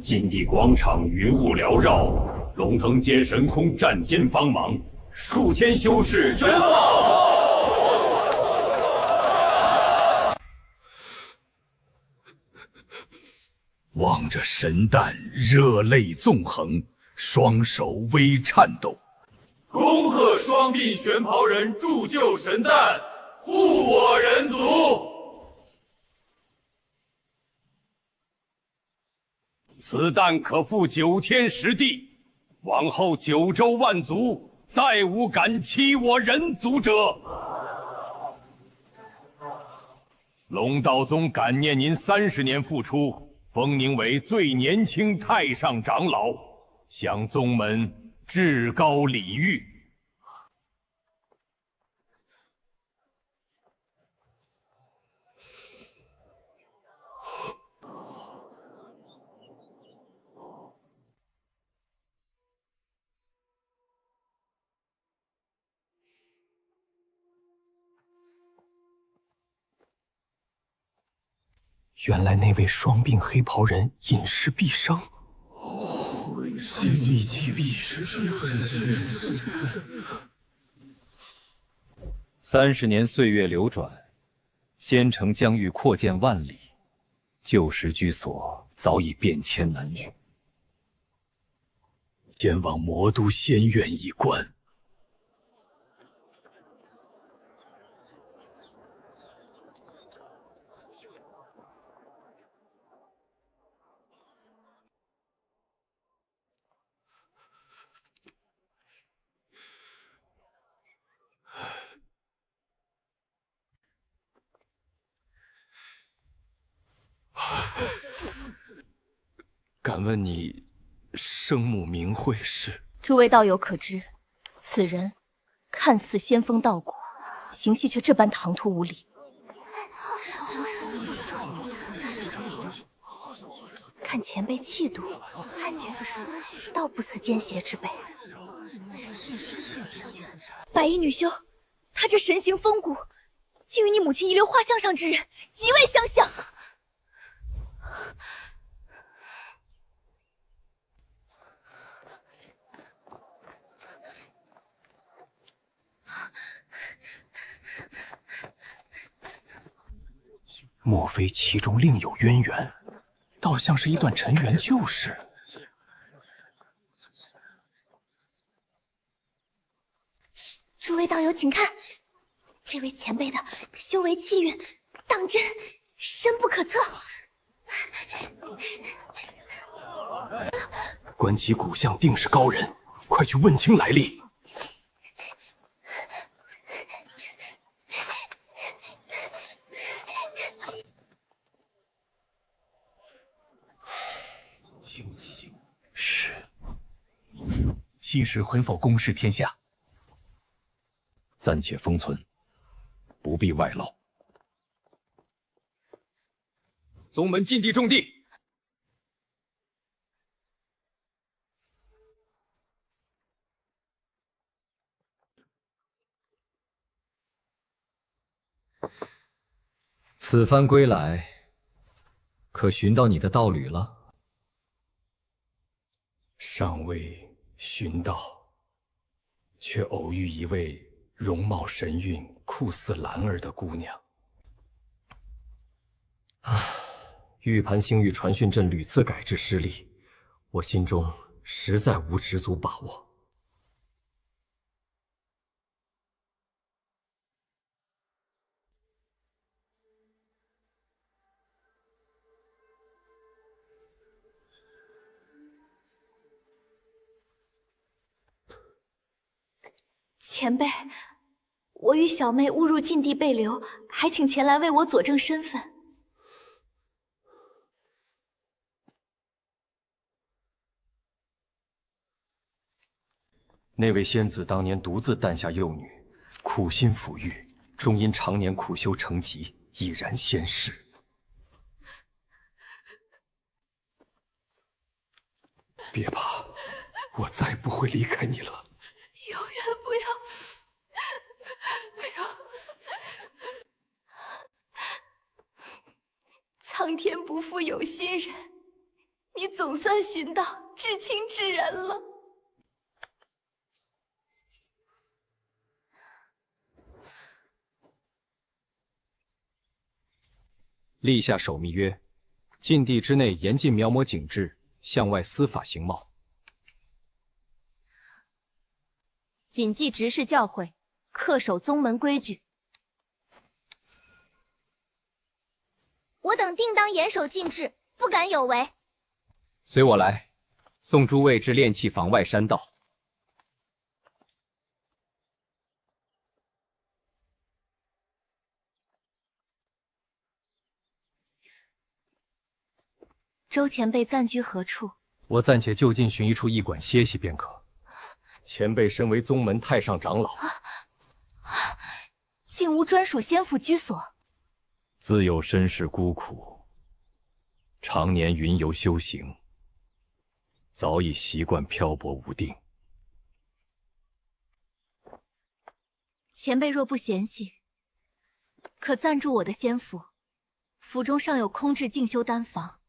禁地广场云雾缭绕，龙腾街神空战尖方芒，数天修士真望。望着神诞，热泪纵横，双手微颤抖。恭贺双鬓玄袍人铸就神诞，护我人族。此诞可复9天10地，往后9州万族，再无敢欺我人族者。龙道宗感念您30年付出。封您为最年轻太上长老，向宗门至高礼遇。原来那位双鬓黑袍人隐世毕生。心力其必30年岁月流转，仙城疆域扩建万里，旧时居所早已变迁难遇。前往魔都仙院一观。敢问你生母名讳是？诸位道友可知，此人看似仙风道骨，行戏却这般唐突无礼。看前辈气度，看前辈倒不似奸邪之辈。白衣女修，她这神形风骨，竟与你母亲遗留画像上之人极为相像。莫非其中另有渊源？倒像是一段尘缘旧事。诸位道友请看，这位前辈的修为气运，当真深不可测。观其骨相，定是高人，快去问清来历。昔时魂否公示天下？暂且封存，不必外露。宗门禁地重地。此番归来，可寻到你的道侣了？尚未寻到，却偶遇一位容貌神韵、酷似兰儿的姑娘。玉盘星域传讯阵屡次改制失利，我心中实在无十足把握。前辈，我与小妹误入禁地被留，还请前来为我佐证身份。那位仙子当年独自诞下幼女，苦心抚育，终因常年苦修成疾，已然仙逝。别怕，我再不会离开你了。永远不要，不要！苍天不负有心人，你总算寻到至亲之人了。立下守密约，禁地之内严禁描摹景致，向外司法刑帽。谨记执事教诲，恪守宗门规矩。我等定当严守禁制，不敢有违。随我来，送诸位至炼器坊外山道。周前辈暂居何处？我暂且就近寻一处驿馆歇息便可。前辈身为宗门太上长老，竟无专属仙府居所。自幼身世孤苦，常年云游修行，早已习惯漂泊无定。前辈若不嫌弃，可暂住我的仙府，府中尚有空置静修丹房，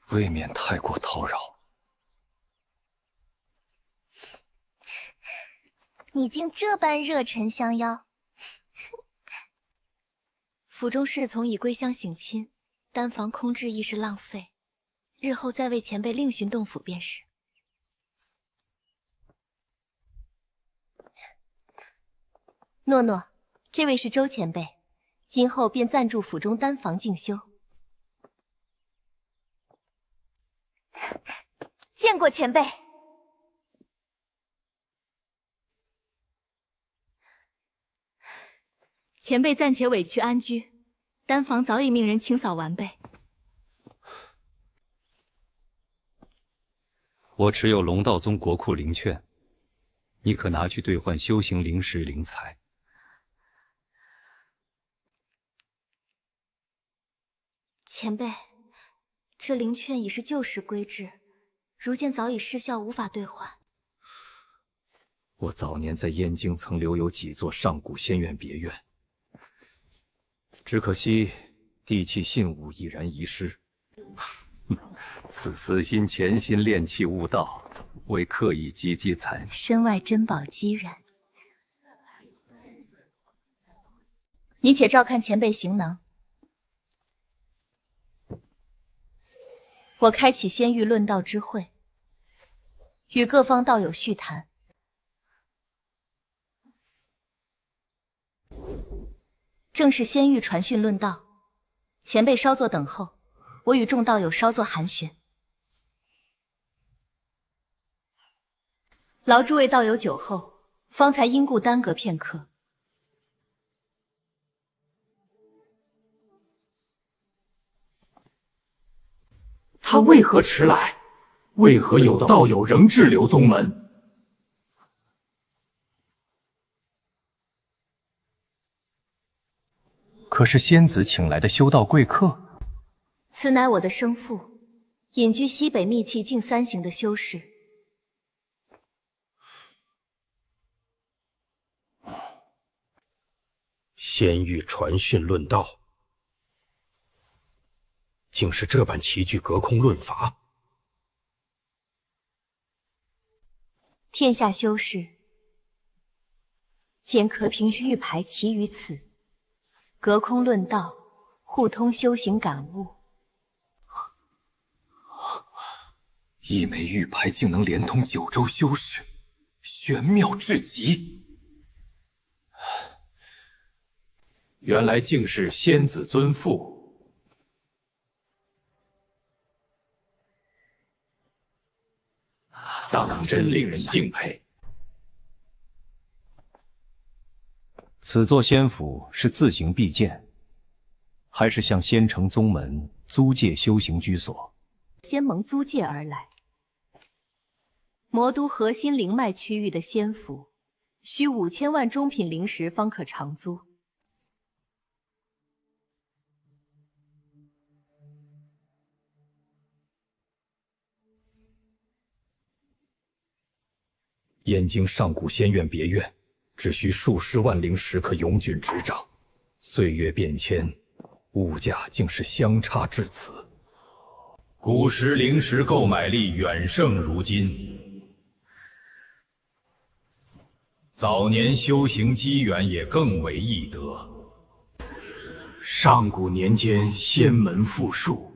未免太过叨扰。你竟这般热忱相邀。府中侍从已归乡省亲，丹房空置亦是浪费，日后再为前辈另寻洞府便是。诺诺，这位是周前辈，今后便暂住府中丹房静修。见过前辈。前辈暂且委屈安居，丹房早已命人清扫完备。我持有龙道宗国库灵券，你可拿去兑换修行灵石灵材。前辈，这灵券已是旧时规制，如今早已失效，无法兑换。我早年在燕京曾留有几座上古仙院别院，只可惜地气信物已然遗失。此私心潜心炼器悟道，为刻意积积财。身外珍宝机然。你且照看前辈行囊。我开启仙域论道之会，与各方道友叙谈。正是仙域传讯论道，前辈稍作等候，我与众道友稍作寒暄。劳诸位道友久候，方才因故耽搁片刻。他为何迟来？为何有道友仍滞留宗门？可是仙子请来的修道贵客？此乃我的生父，隐居西北秘器净3行的修士。仙域传讯论道，竟是这般齐聚隔空论法。天下修士，兼可凭玉牌齐于此，隔空论道，互通修行感悟。一枚玉牌竟能连通9州修士，玄妙至极。原来竟是仙子尊父。当真令人敬佩。此座仙府是自行必建，还是向仙城宗门租借修行居所？仙盟租借而来。魔都核心灵脉区域的仙府，需5000万中品灵石方可长租。燕京上古仙院别院，只需数十万灵石可永久执掌。岁月变迁，物价竟是相差至此。古时灵石购买力远胜如今，早年修行机缘也更为易得。上古年间仙门富庶，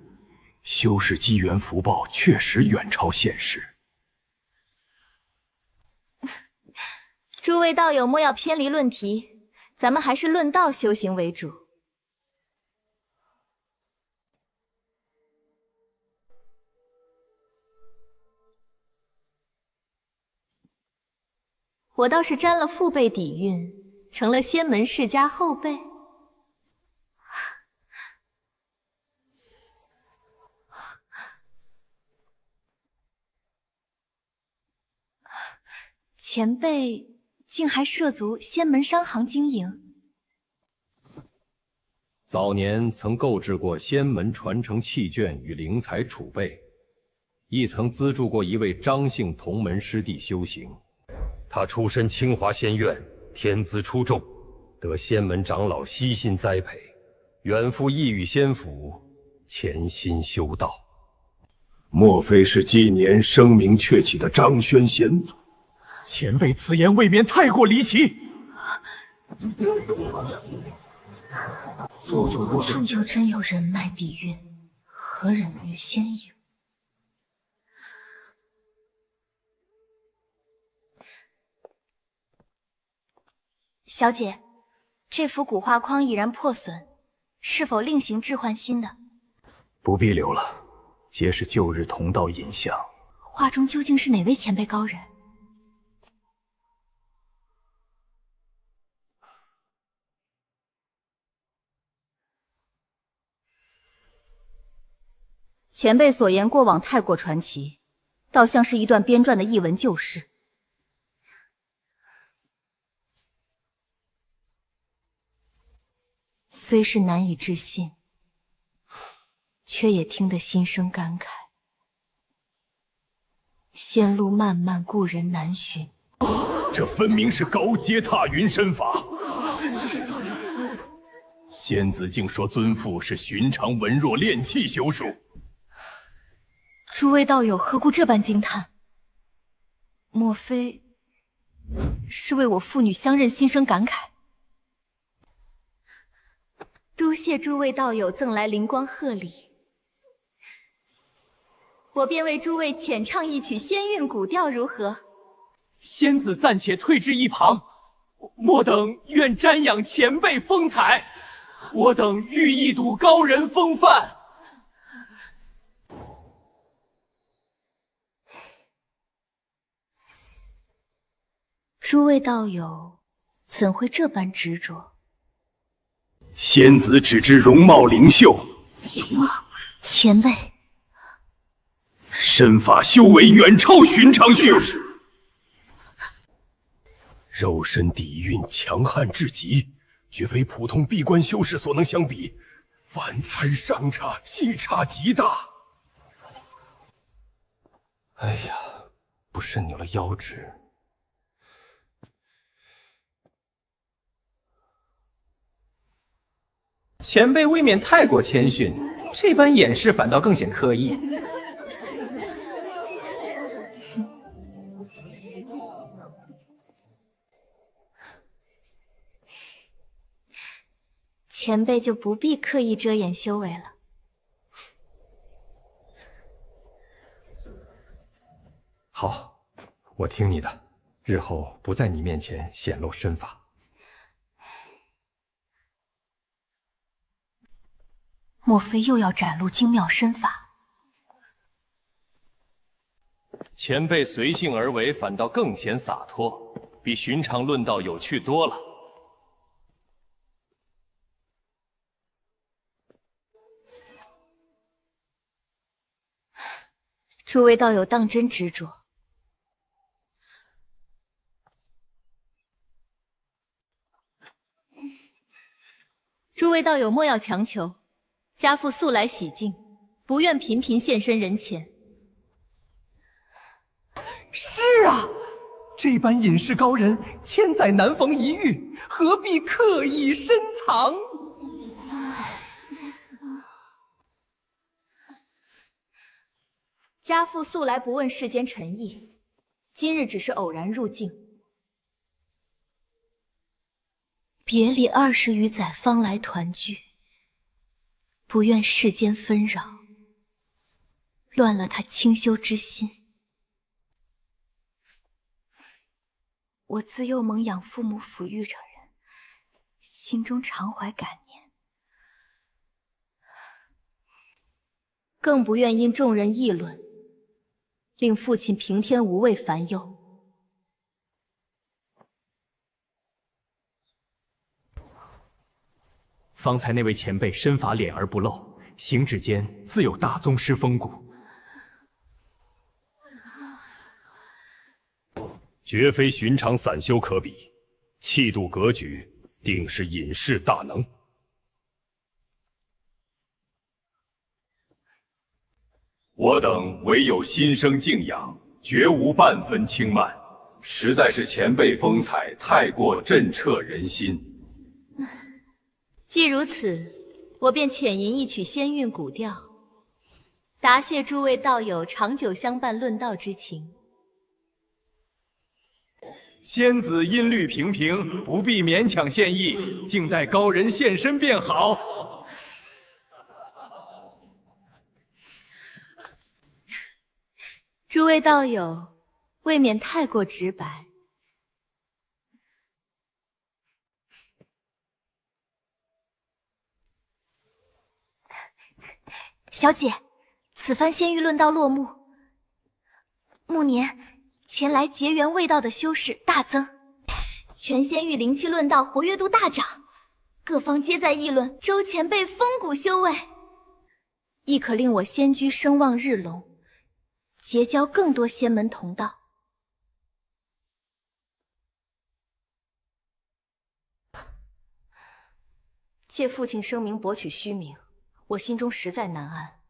修士机缘福报确实远超现实。诸位道友莫要偏离论题，咱们还是论道修行为主。我倒是沾了父辈底蕴，成了仙门世家后辈。前辈竟还涉足仙门商行经营。早年曾购置过仙门传承器卷与灵材储备，亦曾资助过一位张姓同门师弟修行。他出身清华仙院，天资出众，得仙门长老悉心栽培，远赴异域仙府，潜心修道。莫非是近年声名鹊起的张轩仙祖？前辈此言未免太过离奇。终究真有人脉底蕴，何忍于仙影？小姐，这幅古画框已然破损，是否另行置换新的？不必留了，皆是旧日同道印象。画中究竟是哪位前辈高人？前辈所言过往太过传奇，倒像是一段编撰的逸闻旧事。虽是难以置信，却也听得心生感慨。仙路漫漫，故人难寻。这分明是高阶踏云身法。仙子竟说尊父是寻常文弱炼气修术。诸位道友何故这般惊叹？莫非是为我父女相认心生感慨？多谢诸位道友赠来灵光贺礼，我便为诸位浅唱一曲仙韵古调，如何？仙子暂且退至一旁，莫等愿瞻仰前辈风采，我等欲一睹高人风范。诸位道友怎会这般执着？仙子只知容貌灵秀，前辈，身法修为远超寻常修士，肉身底蕴强悍至极，绝非普通闭关修士所能相比，凡才上差，气差极大。哎呀，不慎扭了腰肢。前辈未免太过谦逊，这般掩饰反倒更显刻意。前辈就不必刻意遮掩修为了。好，我听你的，日后不在你面前显露身法。莫非又要展露精妙身法？前辈随性而为，反倒更显洒脱，比寻常论道有趣多了。诸位道友当真执着。诸位道友莫要强求。家父素来喜静，不愿频频现身人前。是啊，这般隐士高人，千载难逢一遇，何必刻意深藏？家父素来不问世间尘意，今日只是偶然入境。别离20余载，方来团聚，不愿世间纷扰，乱了他清修之心。我自幼蒙养父母抚育成人，心中常怀感念，更不愿因众人议论，令父亲平添无谓烦忧。方才那位前辈身法敛而不露，行止间自有大宗师风骨，绝非寻常散修可比，气度格局定是隐士大能。我等唯有心生敬仰，绝无半分轻慢，实在是前辈风采太过震彻人心。既如此，我便浅吟一曲仙韵古调，答谢诸位道友长久相伴论道之情。仙子音律平平，不必勉强献艺，静待高人现身便好。诸位道友，未免太过直白。小姐，此番仙域论道落幕，暮年前来结缘未到的修士大增，全仙域灵气论道活跃度大涨，各方皆在议论周前辈风骨修为，亦可令我仙居声望日隆，结交更多仙门同道。借父亲声名博取虚名，我心中实在难安。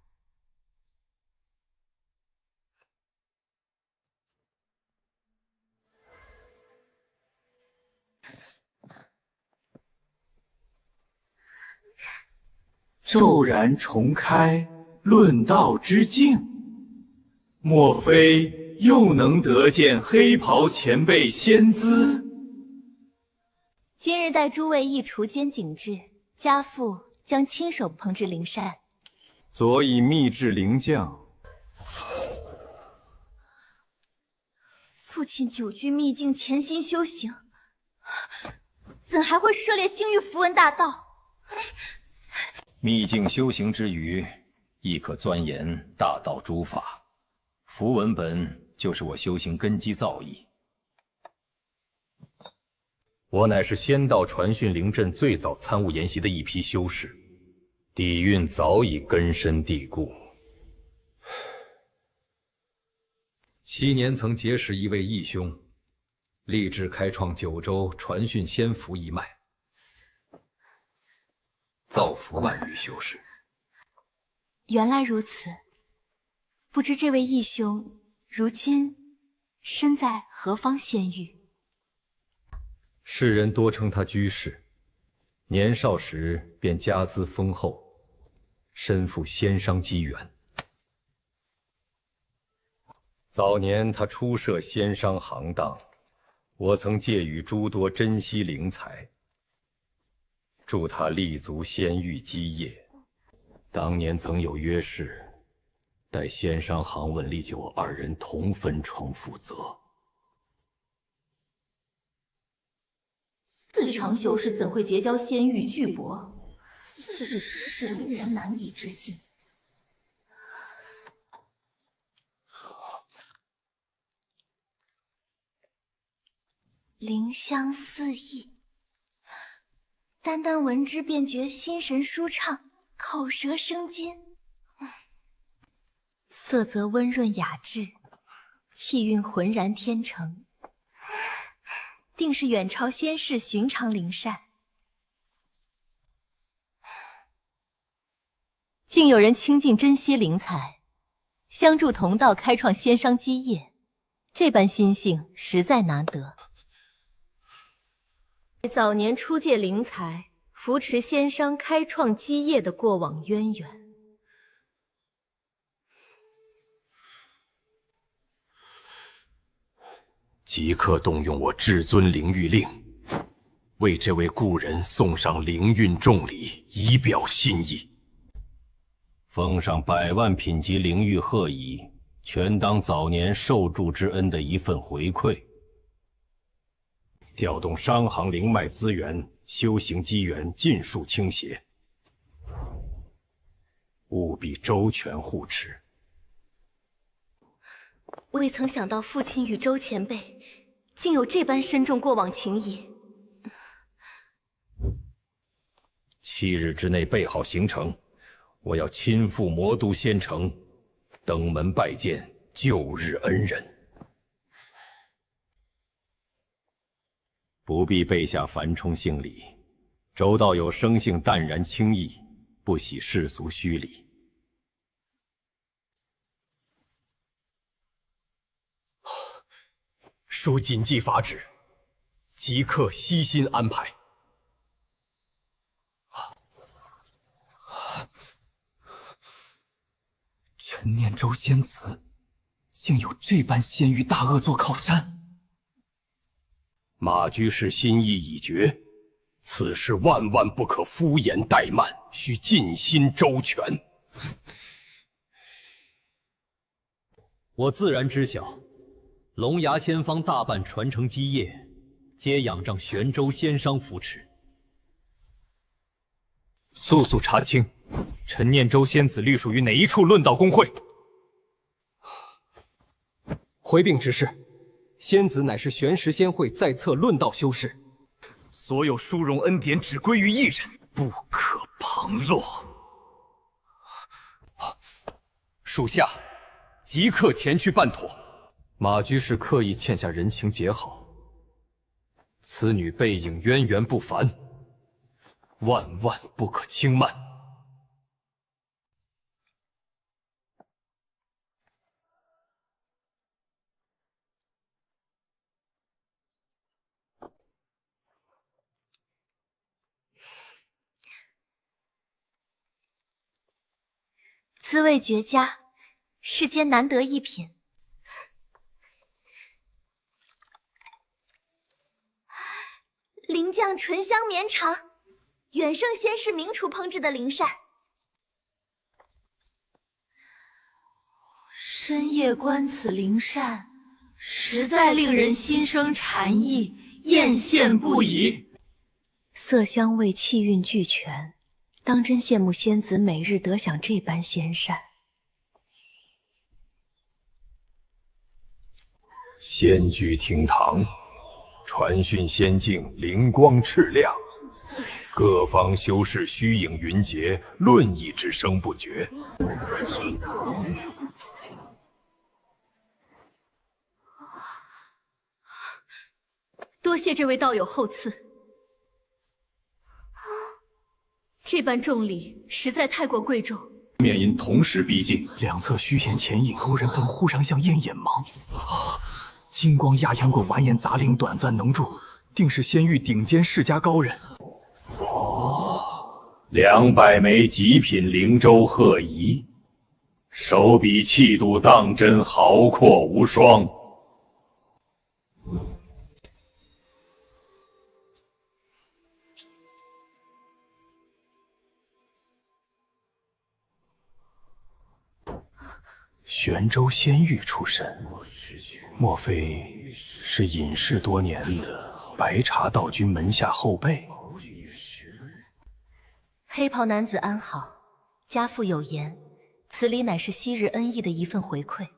骤然重开论道之境，莫非又能得见黑袍前辈仙姿？今日待诸位一除奸景致，家父将亲手烹制灵膳。佐以秘制灵酱。父亲久居秘境，潜心修行，怎还会涉猎星域符文大道？秘境修行之余，亦可钻研大道诸法。符文本就是我修行根基造诣。我乃是仙道传讯灵阵最早参悟研习的一批修士，底蕴早已根深蒂固。昔年曾结识一位义兄，立志开创九州传讯仙符一脉，造福万余修士。原来如此，不知这位义兄如今身在何方仙域？世人多称他居士，年少时便家资丰厚，身负仙商机缘。早年他初涉仙商行当，我曾借予诸多珍稀灵材，助他立足仙域基业。当年曾有约誓，待仙商行稳立，就二人同分成负责。自长修士怎会结交仙域巨擘？此事令人难以置信。灵香四溢，单单闻之便觉心神舒畅，口舌生津。色泽温润雅致，气韵浑然天成，定是远超仙世寻常灵膳。竟有人倾尽珍稀灵材，相助同道开创仙商基业，这般心性实在难得。早年出借灵材，扶持仙商开创基业的过往渊源。即刻动用我至尊灵玉令，为这位故人送上灵运重礼，以表心意。封上100万品级灵玉鹤仪，全当早年受助之恩的一份回馈。调动商行灵脉资源，修行机缘尽数倾斜，务必周全护持。未曾想到父亲与周前辈竟有这般深重过往情谊。7日之内备好行程，我要亲赴魔都仙城，登门拜见旧日恩人。不必备下樊冲幸礼，周道友生性淡然轻逸，不喜世俗虚礼。属谨记法旨，即刻悉心安排。陈念周仙子竟有这般仙域大鳄做靠山，马居士心意已决，此事万万不可敷衍怠慢，需尽心周全。我自然知晓，龙牙仙方大半传承基业，皆仰仗玄州仙商扶持。速速查清，陈念周仙子隶属于哪一处论道公会？回禀执事，仙子乃是玄石仙会在册论道修士，所有殊荣恩典只归于一人，不可旁落。属下即刻前去办妥。马居士刻意欠下人情结好，此女背影渊源不凡，万万不可轻慢。滋味绝佳，世间难得一品。灵酱醇香绵长，远胜仙师名厨烹制的灵膳。深夜观此灵膳，实在令人心生禅意，艳羡不已。色香味气韵俱全，当真羡慕仙子每日得享这般仙膳。仙居厅堂，传讯仙境灵光炽亮，各方修士虚影云结，论议之声不绝。多谢这位道友厚赐。这般重礼实在太过贵重，面因同时逼近，两侧虚hiện前影，勾人本忽上像烟眼盲。金光压阳滚完颜杂灵短暂能住，定是仙域顶尖世家高人。200枚极品灵州鹤仪，手笔气度当真豪阔无双。玄州仙域出身，莫非是隐世多年的白茶道君门下后辈？黑袍男子安好，家父有言，此礼乃是昔日恩义的一份回馈。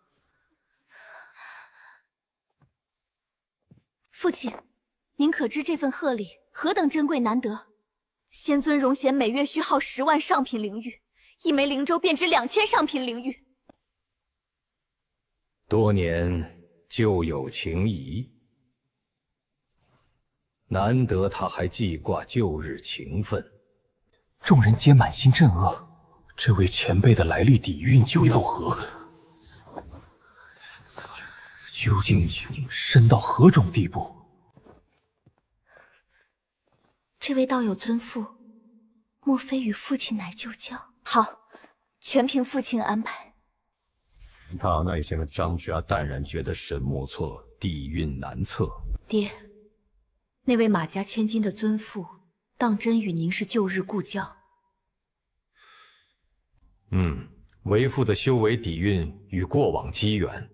父亲，您可知这份贺礼何等珍贵难得？仙尊荣显每月需耗10万上品灵玉，一枚灵州便值2000上品灵玉。多年旧有情谊，难得他还记挂旧日情分。众人皆满心震愕，这位前辈的来历底蕴究又何？究竟深到何种地步？这位道友尊父，莫非与父亲乃旧交？好，全凭父亲安排。他那些张家淡然觉得沈莫错，底蕴难测。爹，那位马家千金的尊父，当真与您是旧日故交？为父的修为底蕴与过往机缘。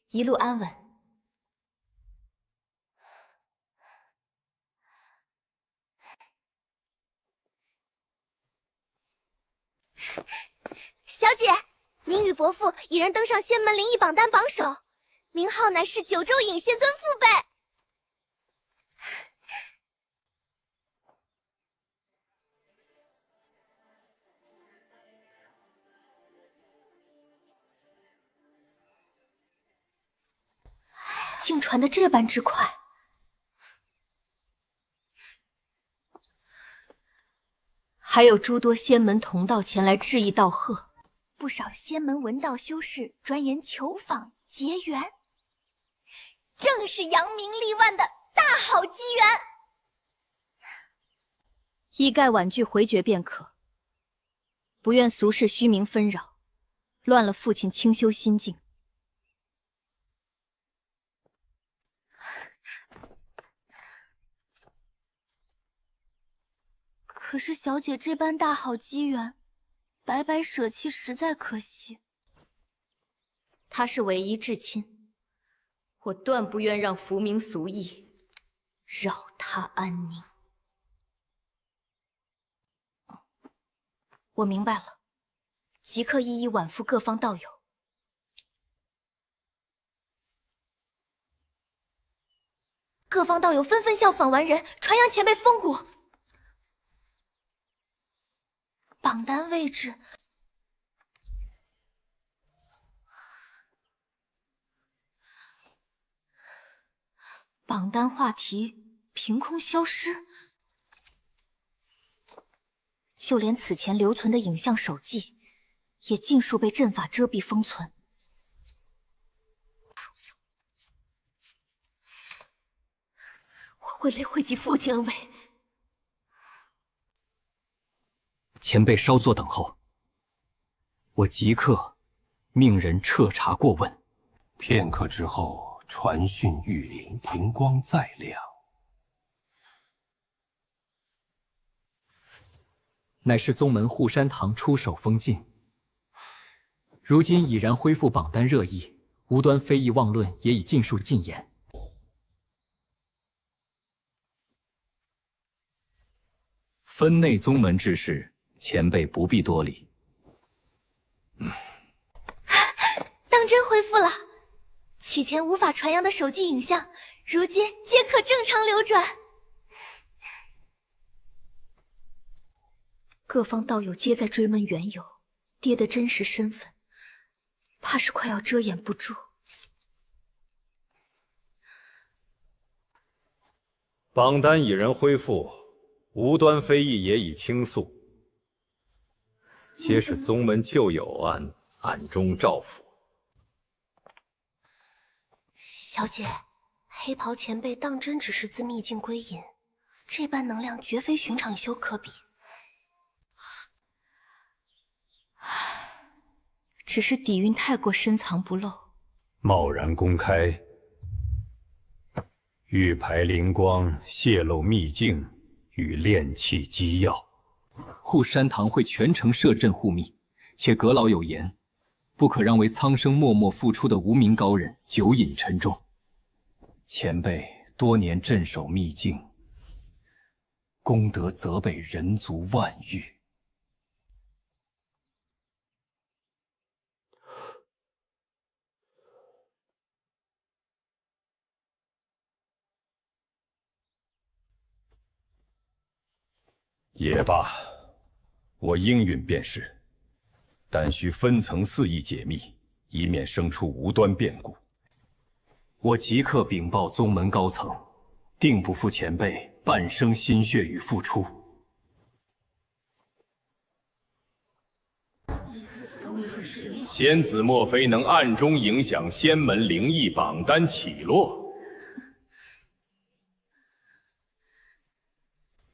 一路安稳。小姐，您与伯父已然登上仙门灵异榜单榜首，名号乃是九州隐仙尊父辈。竟传得这般之快。还有诸多仙门同道前来致意道贺，不少仙门文道修士专研求访结缘，正是扬名立万的大好机缘。一概婉拒回绝便可，不愿俗世虚名纷扰，乱了父亲清修心境。可是小姐这般大好机缘，白白舍弃实在可惜。他是唯一至亲，我断不愿让浮名俗义扰他安宁。我明白了，即刻一一挽赴各方道友。各方道友纷纷效仿完人，传扬前辈风骨。榜单位置，榜单话题凭空消失，就连此前留存的影像手记，也尽数被阵法遮蔽封存。我为惠及父亲而为。前辈稍作等候，我即刻命人彻查过问。片刻之后，传讯玉灵，灵光再亮。乃是宗门护山堂出手封禁，如今已然恢复榜单热议，无端非议妄论也已尽数禁言。分内宗门之事，前辈不必多礼。当真恢复了，起前无法传扬的手机影像，如今皆可正常流转。各方道友皆在追问缘由，爹的真实身份，怕是快要遮掩不住。榜单已然恢复，无端非议也已倾诉，皆是宗门旧有暗中照拂。小姐，黑袍前辈当真只是自秘境归隐，这般能量绝非寻常修可比。只是底蕴太过深藏不露，贸然公开，玉牌灵光泄露秘境与炼器机要，护山堂会全程摄阵护密，且阁老有言，不可让为苍生默默付出的无名高人久隐沉重。前辈多年镇守秘境，功德责备人族万域。也罢，我应允便是，但需分层肆意解密，以免生出无端变故。我即刻禀报宗门高层，定不负前辈半生心血与付出。仙子莫非能暗中影响仙门灵异榜单起落？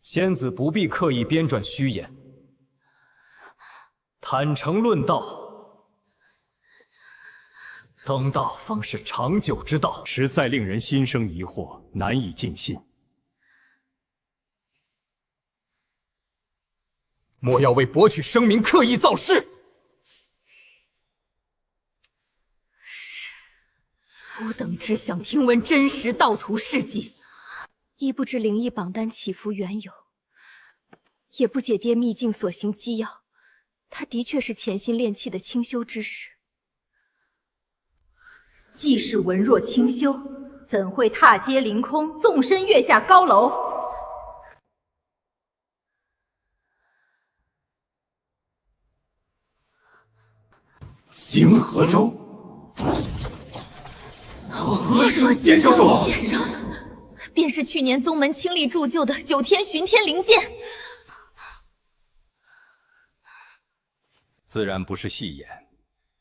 仙子不必刻意编撰虚言，坦诚论道，等道方是长久之道，实在令人心生疑惑，难以尽信。莫要为博取声名刻意造势。吾等只想听闻真实道途事迹，亦不知灵异榜单起伏缘由，也不解爹秘境所行机要。他的确是潜心炼气的清修之士，既是文弱清修，怎会踏阶凌空，纵身跃下高楼？星河州，何生先生中？天上，便是去年宗门倾力铸就的9天巡天灵剑。自然不是戏言，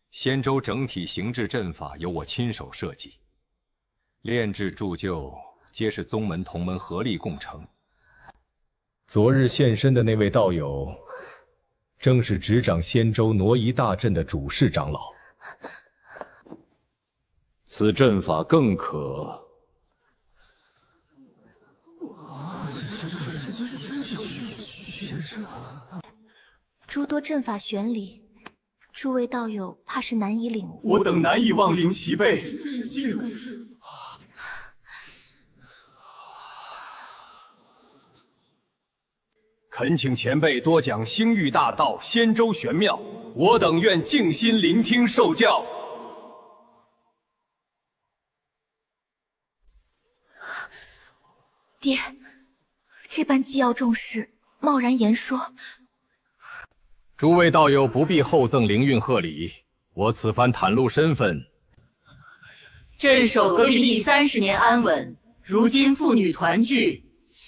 仙州整体形制阵法由我亲手设计，炼制铸就皆是宗门同门合力共成。昨日现身的那位道友，正是执掌仙州挪移大阵的主事长老。此阵法更可。诸多阵法玄理，诸位道友怕是难以领悟。我等难以望领其辈。恳请前辈多讲星域大道、仙州玄妙，我等愿静心聆听受教。爹，这般机要重视，贸然言说。诸位道友不必厚赠灵运贺礼，我此番袒露身份。镇守隔壁30年安稳，如今父女团聚，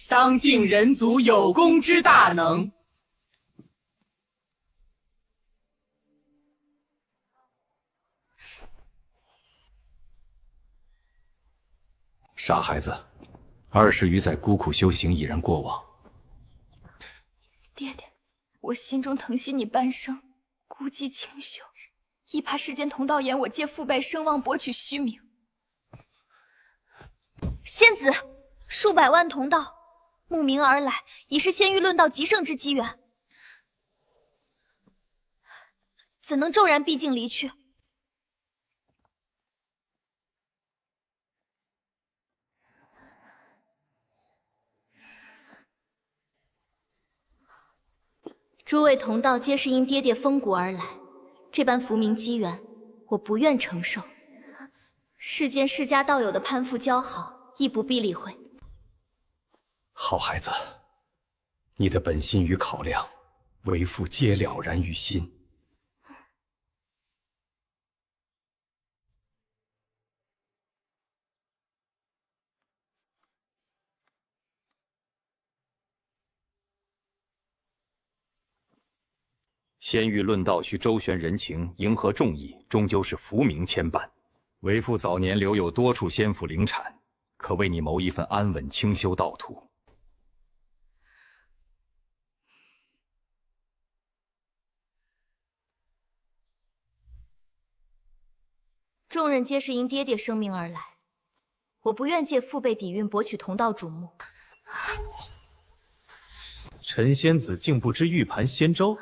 当尽人族有功之大能。傻孩子，20余载孤苦修行已然过往。爹爹，我心中疼惜你半生，孤寂清修，亦怕世间同道言我借父辈声望博取虚名。仙子，数百万同道慕名而来，已是仙域论道极盛之机缘，怎能骤然闭境离去？诸位同道皆是因爹爹风骨而来，这般浮名机缘，我不愿承受。世间世家道友的攀附交好，亦不必理会。好孩子，你的本心与考量，为父皆了然于心。仙域论道需周旋人情，迎合众意，终究是浮名牵绊。为父早年留有多处仙府灵产，可为你谋一份安稳清修道途。众人皆是因爹爹声名而来，我不愿借父辈底蕴博取同道瞩目。陈仙子竟不知玉盘仙州？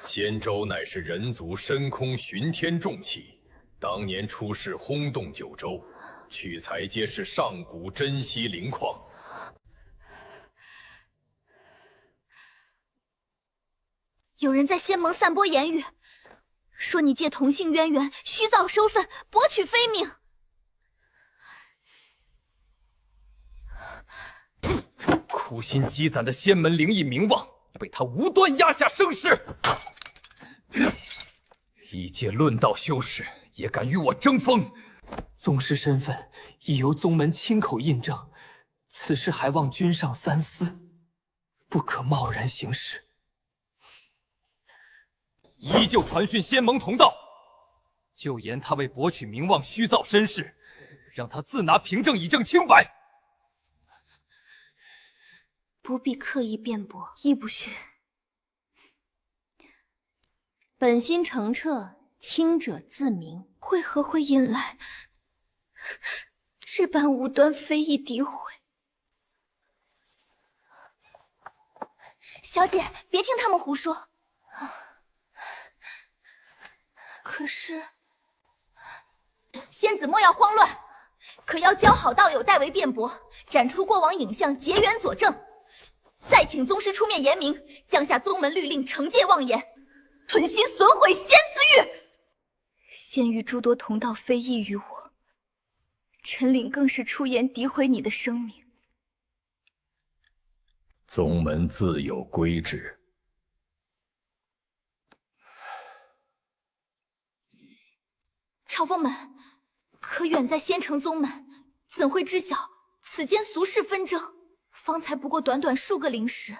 仙州乃是人族深空巡天重器，当年出世轰动九州，取材皆是上古珍稀灵矿。有人在仙盟散播言语，说你借同姓渊源，虚造收份，博取非命。苦心积攒的仙门灵异名望，被他无端压下声势。一介论道修士也敢与我争锋？宗师身份已由宗门亲口印证，此事还望君上三思，不可贸然行事。依旧传讯仙盟同道，就言他为博取名望虚造身世，让他自拿凭证以证清白。不必刻意辩驳，亦不需。本心澄澈，清者自明，为何会引来这般无端非议诋毁？小姐，别听他们胡说。可是，仙子莫要慌乱，可要教好道友代为辩驳，展出过往影像结缘佐证，再请宗师出面言明，降下宗门律令，惩戒妄言，存心损毁仙子玉。仙玉诸多同道非议于我，陈岭更是出言诋毁你的声名。宗门自有规制。朝风门可远在仙城宗门，怎会知晓此间俗世纷争？方才不过短短数个灵时，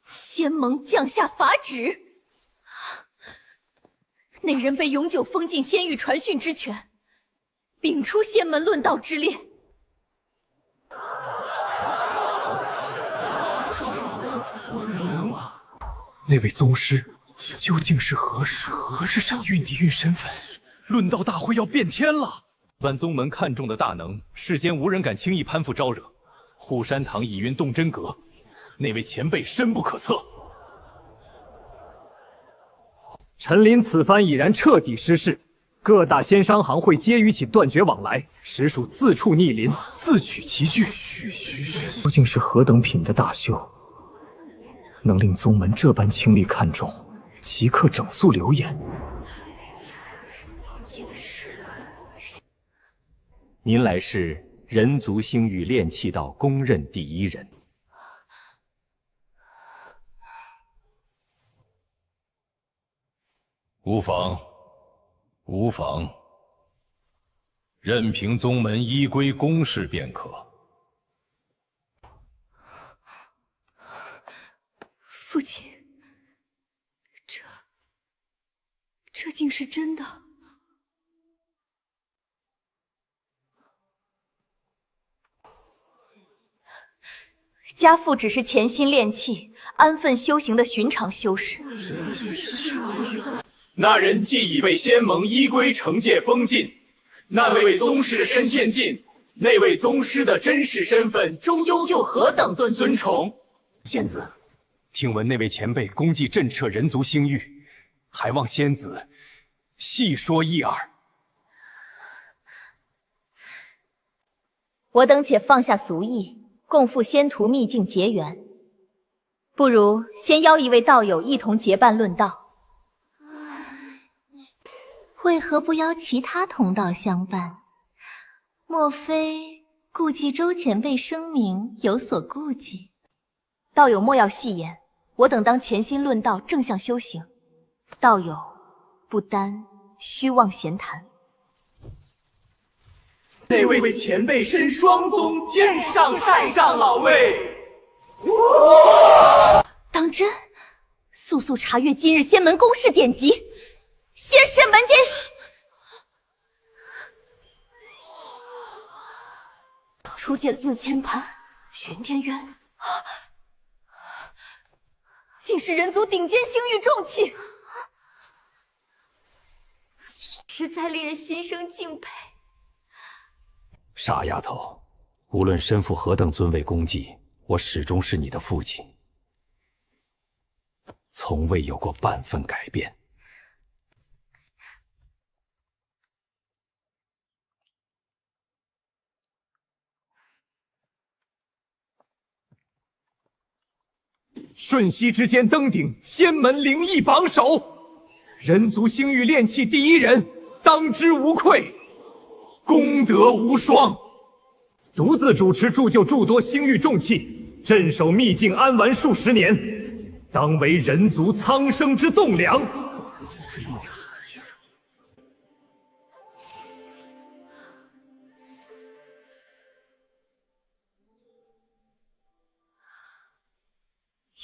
仙盟降下法旨，那人被永久封禁仙域传讯之权，摒出仙门论道之列。那位宗师究竟是何世上运底蕴身份？论道大会要变天了！万宗门看重的大能，世间无人敢轻易攀附招惹。护山堂以云动真阁，那位前辈深不可测。陈林此番已然彻底失势，各大仙商行会皆与其断绝往来，实属自触逆鳞，自取其惧。究竟是何等品的大修，能令宗门这般倾力看重，即刻整肃流言？您来是人族星域炼气道公认第一人。无妨，无妨，任凭宗门依规公事便可。父亲，这竟是真的？家父只是潜心炼气、安分修行的寻常修士。那人既已被仙盟依规惩戒封禁，那位宗师身陷禁，那位宗师的真实身份终究何等尊崇？仙子，听闻那位前辈功绩震彻人族星域，还望仙子细说一二。我等且放下俗意，共赴仙途秘境结缘。不如先邀一位道友一同结伴论道。为何不邀其他同道相伴？莫非顾忌周前辈声名，有所顾忌？道友莫要戏言，我等当潜心论道，正向修行。道友不单虚妄闲谈。那位前辈身双宗剑上太上老位，当真？速查阅今日仙门公示典籍。仙神门间，初见六千盘玄天渊，竟是人族顶尖星域重器，实在令人心生敬佩。傻丫头，无论身负何等尊位功绩，我始终是你的父亲，从未有过半分改变。瞬息之间登顶仙门灵异榜首，人族星域炼气第一人，当之无愧，功德无双。独自主持铸就诸多星域重器，镇守秘境安完数十年，当为人族苍生之栋梁。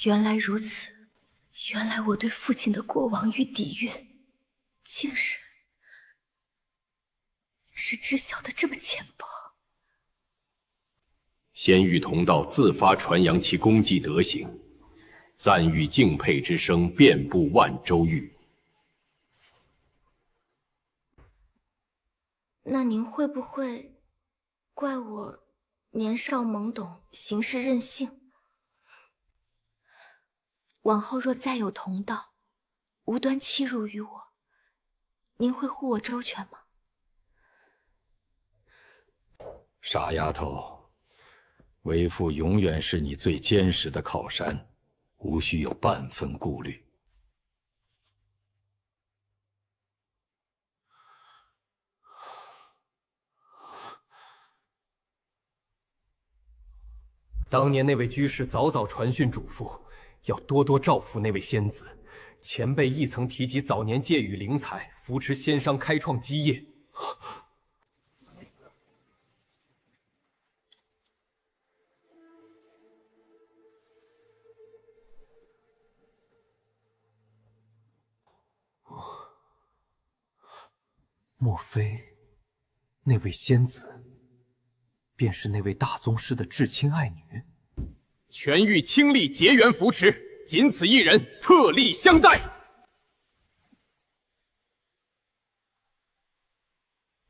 原来如此，原来我对父亲的过往与底蕴，竟是知晓的这么浅薄。仙域同道自发传扬其功绩德行，赞誉敬佩之声遍布万州域。那您会不会怪我年少懵懂，行事任性？往后若再有同道无端欺辱于我，您会护我周全吗？傻丫头，为父永远是你最坚实的靠山，无需有半分顾虑。当年那位居士早早传讯嘱咐，要多多照拂那位仙子。前辈亦曾提及早年借予灵才，扶持仙商开创基业。莫非那位仙子便是那位大宗师的至亲爱女？全域倾力结缘扶持，仅此一人，特立相待。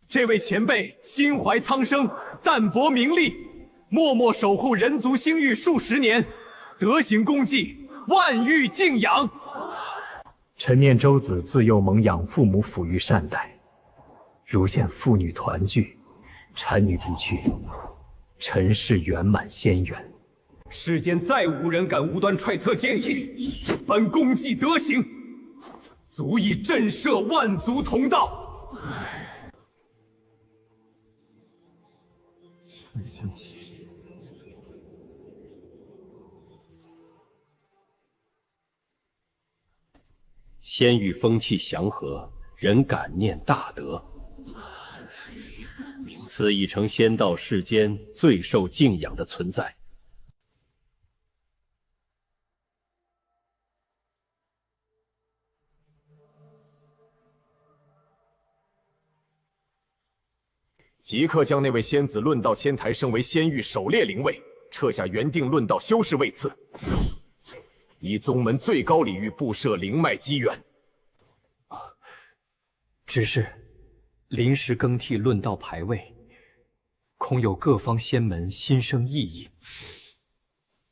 这位前辈心怀苍生，淡泊名利，默默守护人族星域数十年，德行功绩，万域敬仰。臣念周子自幼蒙养父母抚育善待，如现父女团聚，产女必去，臣是圆满仙缘。世间再无人敢无端揣测建议，这番功绩德行，足以震慑万族同道。仙域风气祥和，人感念大德，此已成仙道世间最受敬仰的存在。即刻将那位仙子论道仙台升为仙域狩猎灵位，撤下原定论道修士位次，以宗门最高礼遇布设灵脉机缘。只是临时更替论道牌位，恐有各方仙门心生异议。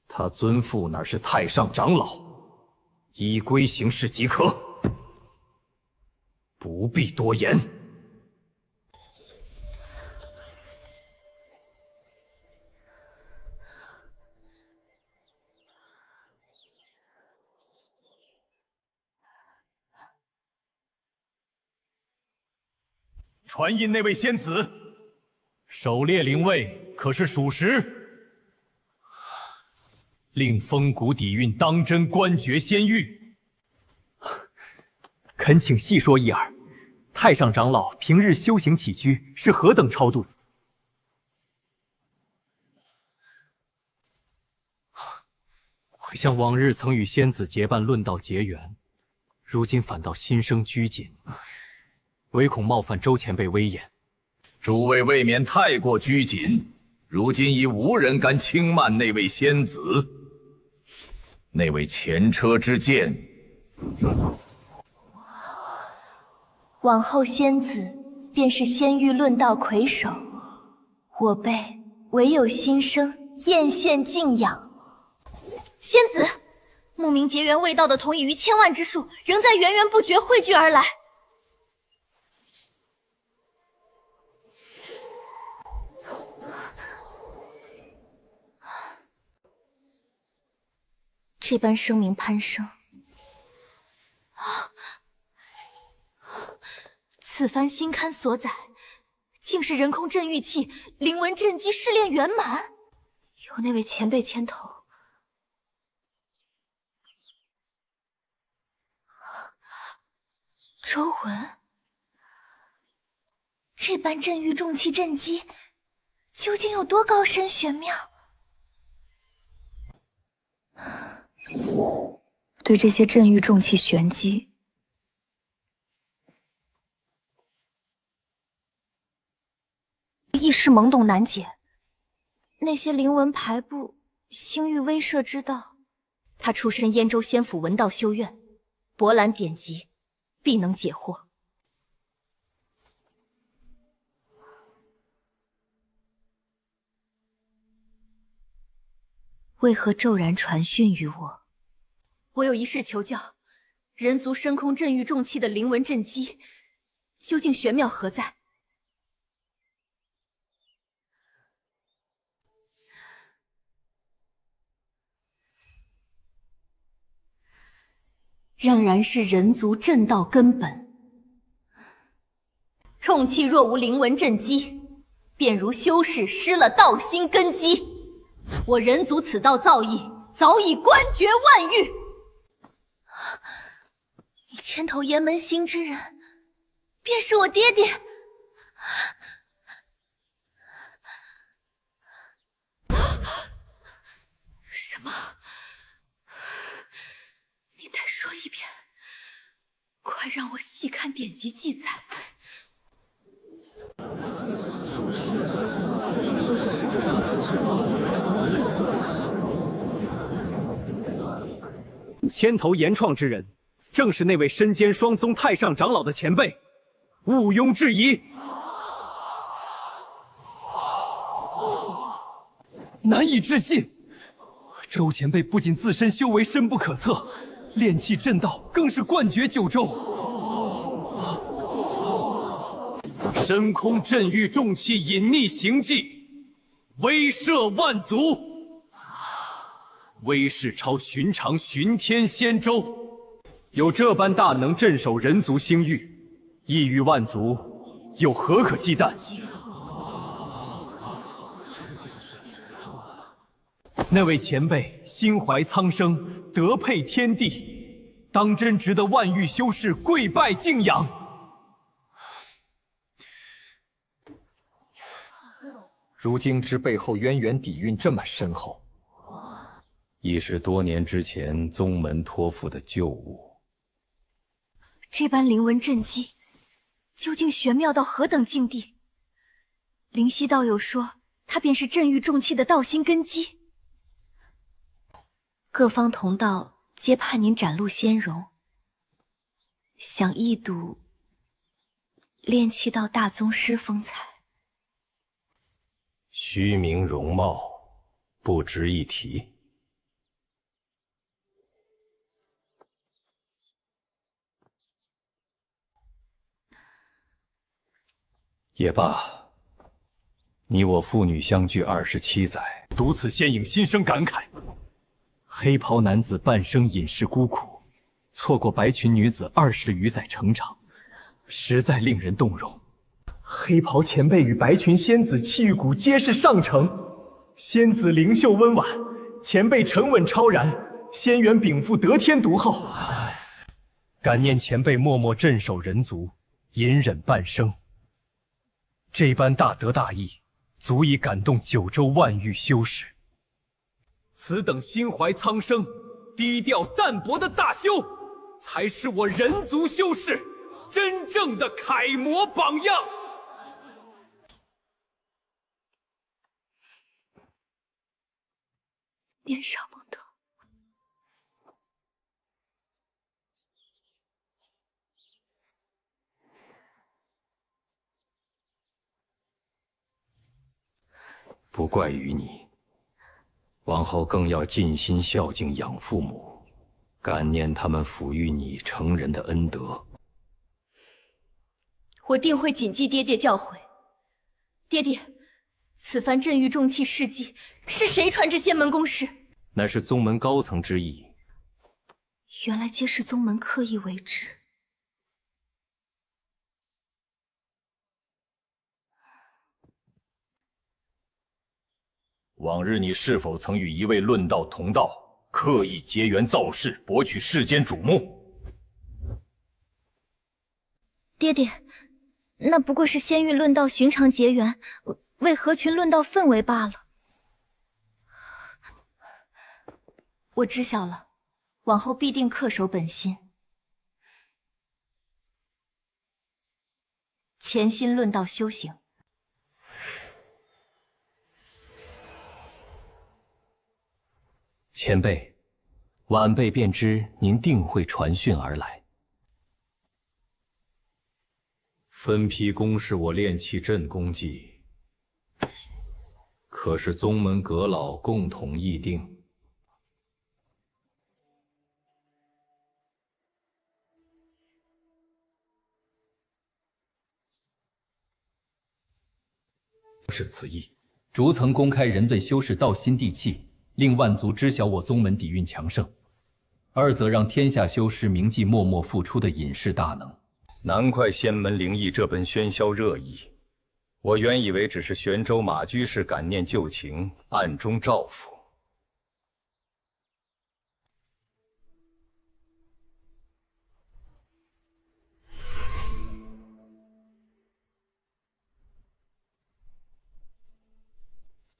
他尊父乃是太上长老，依规行事即可，不必多言。传音那位仙子，狩猎灵位可是属实？令风骨底蕴当真官爵仙域？恳请细说一二。太上长老平日修行起居是何等超度？回想往日曾与仙子结伴论道结缘，如今反倒心生拘谨，唯恐冒犯周前辈威严。诸位未免太过拘谨，如今已无人敢轻慢那位仙子。那位前车之鉴，往后仙子便是仙域论道魁首，我辈唯有心生艳羡敬仰。仙子，慕名结缘未到的同已于千万之数，仍在源源不绝汇聚而来。这般声名攀升，此番新刊所载，竟是人空镇玉器、灵纹镇机试炼圆满，由那位前辈牵头。周文，这般镇玉重器镇机，究竟有多高深玄妙？对这些镇玉重器玄机，一时懵懂难解。那些灵纹排布、星域威慑之道，他出身燕州仙府文道修院，博览典籍，必能解惑。为何骤然传讯于我？我有一事求教，人族深空镇狱重器的灵纹镇机，究竟玄妙何在？仍然是人族正道根本。重器若无灵纹镇机，便如修士失了道心根基。我人族此道造诣，早已冠绝万域。你牵头岩门行之人，便是我爹爹。什么？你再说一遍，快让我细看典籍记载。牵头岩创之人，正是那位身兼双宗太上长老的前辈，毋庸置疑。难以置信，周前辈不仅自身修为深不可测，炼气震道更是冠绝九州。深空镇狱重器隐匿行迹，威慑万族。威势超寻常巡天仙舟，有这般大能镇守人族星域，异域万族又何可忌惮？那位前辈心怀苍生，德配天地，当真值得万域修士跪拜敬仰。如今之背后渊源底蕴这么深厚，已是多年之前宗门托付的旧物。这般灵纹镇机，究竟玄妙到何等境地？灵犀道友说，它便是镇狱重器的道心根基。各方同道皆盼您展露仙容，想一睹炼气道大宗师风采。虚名容貌，不值一提。也罢，你我父女相聚27载，读此仙影，心生感慨。黑袍男子半生隐世孤苦，错过白裙女子20余载成长，实在令人动容。黑袍前辈与白裙仙子气玉骨皆是上乘，仙子灵秀温婉，前辈沉稳超然，仙缘禀赋得天独厚。感念前辈默默镇守人族，隐忍半生。这般大德大义，足以感动九州万域修士。此等心怀苍生、低调淡泊的大修，才是我人族修士真正的楷模榜样。年少懵懂，不怪于你。往后更要尽心孝敬养父母，感念他们抚育你成人的恩德。我定会谨记爹爹教诲。爹爹，此番镇狱重器事迹是谁传至仙门宫室？乃是宗门高层之意。原来皆是宗门刻意为之。往日你是否曾与一位论道同道，刻意结缘造势，博取世间瞩目？爹爹，那不过是仙域论道寻常结缘，为合群论道氛围罢了。我知晓了，往后必定恪守本心，潜心论道修行。前辈，晚辈便知您定会传讯而来。分批公示我炼气阵功绩，可是宗门阁老共同议定，是此意。逐层公开人对修士道心地气，令万族知晓我宗门底蕴强盛；二则让天下修士铭记默默付出的隐士大能。难怪仙门灵异这般喧嚣热议，我原以为只是玄州马居士感念旧情，暗中照拂。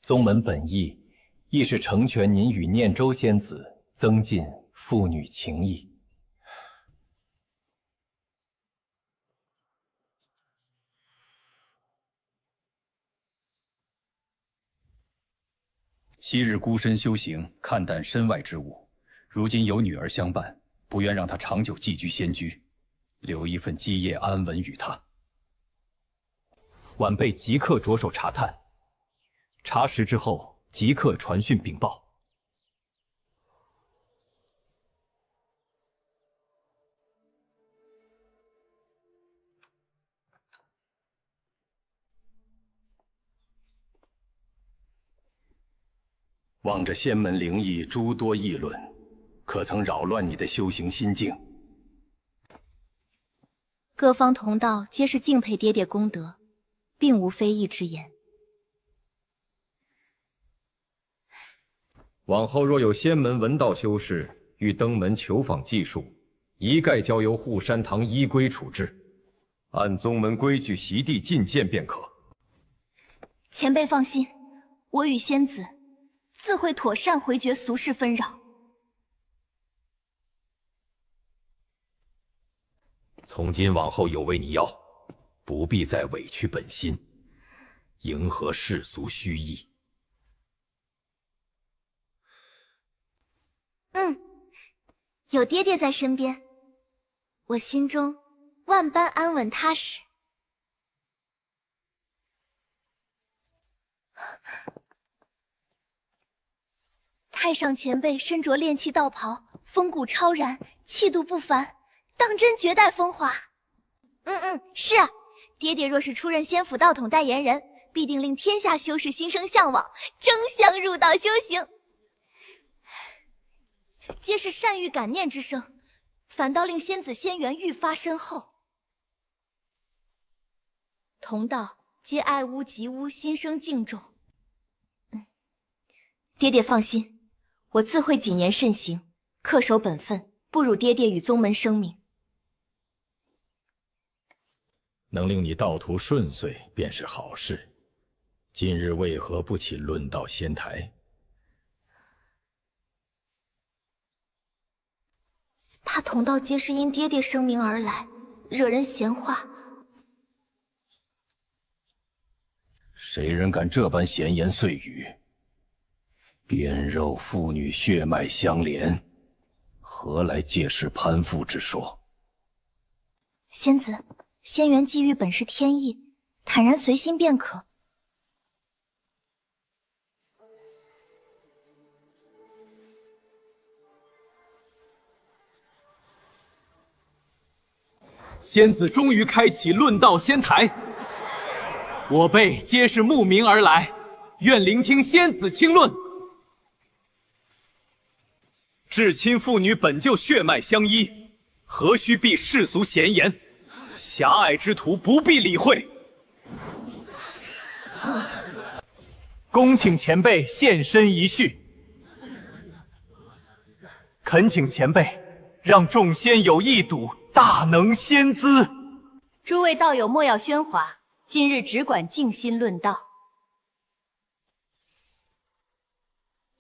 宗门本意，亦是成全您与念州仙子，增进父女情谊。昔日孤身修行，看淡身外之物，如今有女儿相伴，不愿让她长久寄居仙居，留一份基业安稳与她。晚辈即刻着手查探。查实之后，即刻传讯禀报。望着仙门灵异诸多议论，可曾扰乱你的修行心境？各方同道皆是敬佩爹爹功德，并无非议之言。往后若有仙门文道修士欲登门求访技术，一概交由护山堂依规处置，按宗门规矩席地觐见便可。前辈放心，我与仙子自会妥善回绝俗世纷扰。从今往后有为你要，不必再委屈本心，迎合世俗虚意。有爹爹在身边，我心中万般安稳踏实。太上前辈身着炼气道袍，风骨超然，气度不凡，当真绝代风华。是啊，爹爹若是出任仙府道统代言人，必定令天下修士心生向往，争相入道修行。皆是善欲感念之声，反倒令仙子仙缘愈发深厚。同道皆爱屋及乌，心生敬重。爹爹放心，我自会谨言慎行，恪守本分，不辱爹爹与宗门声名。能令你道途顺遂便是好事。今日为何不起论道仙台？怕同道皆是因爹爹声名而来，惹人闲话。谁人敢这般闲言碎语？边肉父女血脉相连，何来借势攀附之说？仙子，仙缘际遇本是天意，坦然随心便可。仙子终于开启论道仙台，我辈皆是慕名而来，愿聆听仙子清论。至亲父女本就血脉相依，何须避世俗闲言？狭隘之徒不必理会。恭请前辈现身一叙，恳请前辈让众仙友一睹大能仙姿。诸位道友莫要喧哗，今日只管静心论道。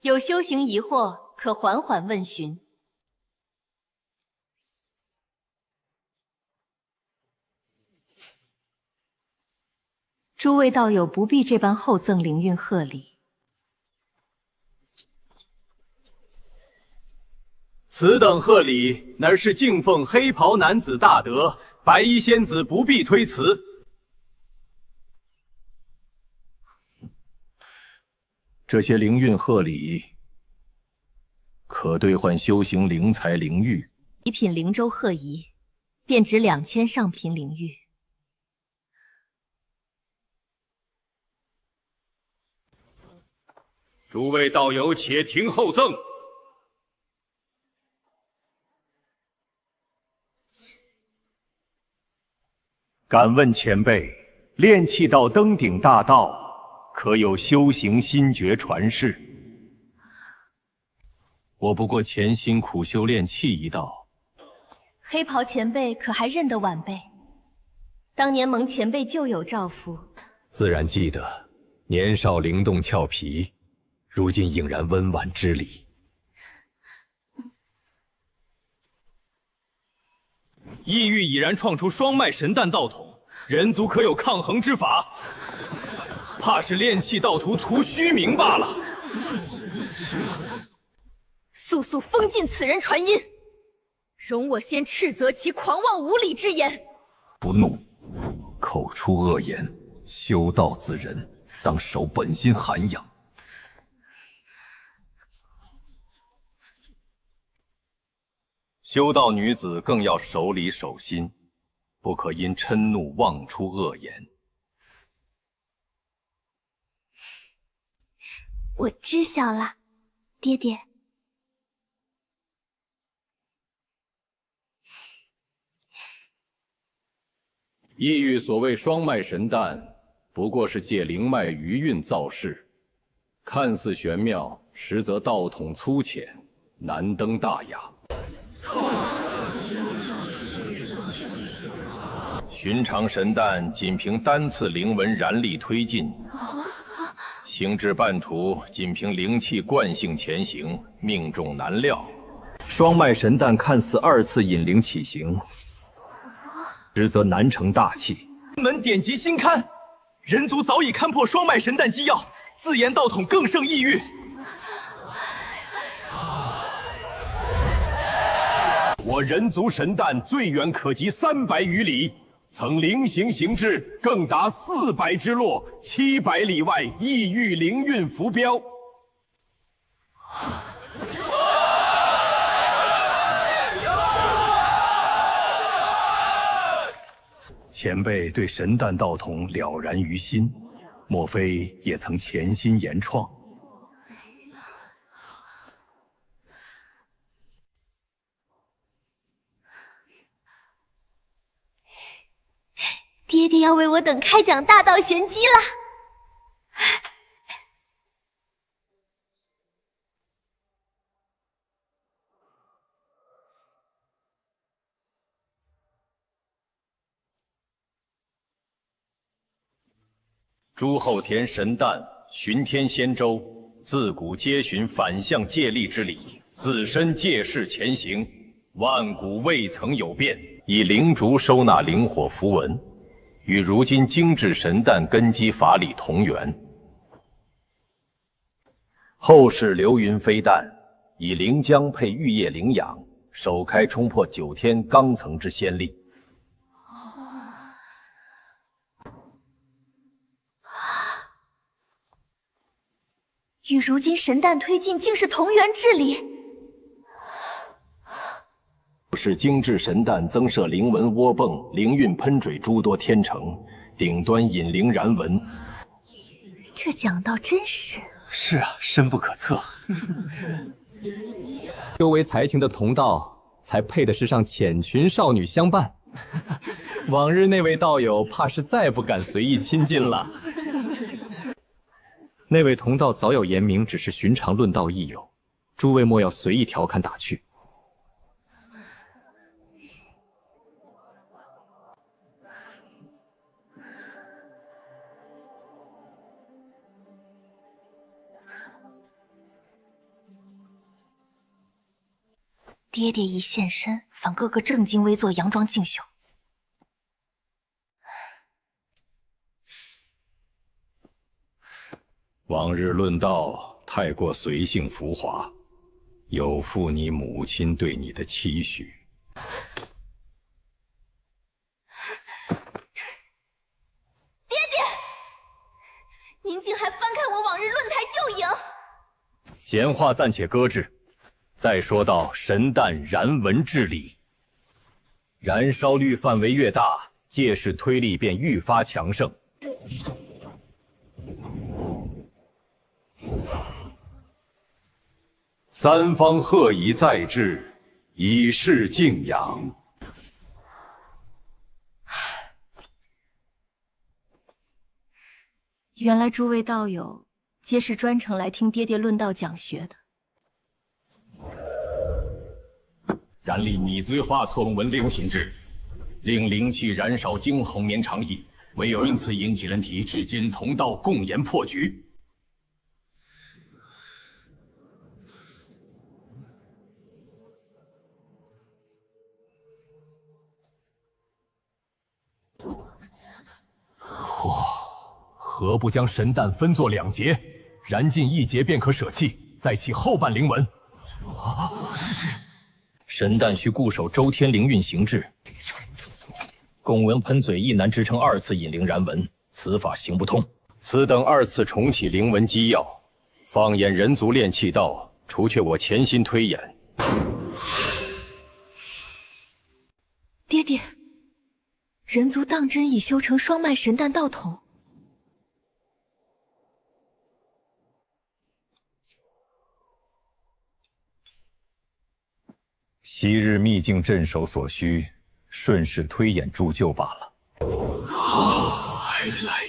有修行疑惑，可缓缓问询。诸位道友不必这般厚赠灵韵贺礼。此等贺礼，乃是敬奉黑袍男子大德，白衣仙子不必推辞。这些灵韵贺礼，可兑换修行灵材灵玉。一品灵州贺仪，便值2000上品灵玉。诸位道友，且听后赠。敢问前辈，炼气道登顶大道，可有修行心诀传世？我不过潜心苦修炼气一道。黑袍前辈可还认得晚辈？当年蒙前辈就有照拂，自然记得。年少灵动俏皮，如今应然温婉之礼。异域已然创出双脉神弹道统，人族可有抗衡之法？怕是炼气道徒图虚名罢了。速速封禁此人传音，容我先斥责其狂妄无礼之言。不怒，口出恶言，修道之人当守本心涵养。修道女子更要守礼守心，不可因嗔怒妄出恶言。我知晓了，爹爹。异域所谓双脉神弹，不过是借灵脉余韵造势，看似玄妙，实则道统粗浅，难登大雅。寻常神弹仅凭单次灵纹燃力推进，行至半途仅凭灵气惯性前行，命中难料。双脉神弹看似2次引灵起行，实则难成大器。门典籍新刊，人族早已勘破双脉神弹机要，自言道统更胜异域。我人族神弹最远可及300余里，曾灵行行至，更达400之洛，700里外异域灵韵浮标。前辈对神弹道统了然于心，莫非也曾潜心研创？爹爹要为我等开讲大道玄机了。诸后田神弹，巡天仙舟，自古皆循反向借力之理，自身借势前行，万古未曾有变。以灵烛收纳灵火符文，与如今精致神弹根基法理同源。后世流云飞弹，以灵浆配玉液灵养，首开冲破9天罡层之先例。与如今神弹推进竟是同源之理。是精致神弹增设灵纹窝泵、灵韵喷嘴诸多天成，顶端引灵燃纹。这讲道真实。是啊，深不可测。修为才情的同道，才配得是上浅群少女相伴。往日那位道友，怕是再不敢随意亲近了。那位同道早有言明，只是寻常论道益友，诸位莫要随意调侃打趣。爹爹一现身，反个个正襟危坐，佯装竞雄。往日论道太过随性浮华，有负你母亲对你的期许。爹爹，您竟还翻看我往日论坛旧影？闲话暂且搁置，再说到神弹燃纹之理，燃烧率范围越大，借势推力便愈发强盛。三方贺仪在至，以示敬仰。原来诸位道友皆是专程来听爹爹论道讲学的。然立拟罪化错龙文利用行制，令灵气燃烧惊鸿绵长意，唯有因此引起人体，至今同道共研破局。何不将神弹分作2节，燃尽1节便可舍弃，再起后半灵文？神弹需固守周天灵运行制，共文喷嘴亦难支撑2次引灵燃文，此法行不通。此等2次重启灵文机要，放眼人族炼气道，除却我潜心推演。爹爹，人族当真已修成双脉神弹道统？昔日秘境镇守所需，顺势推演铸就罢了。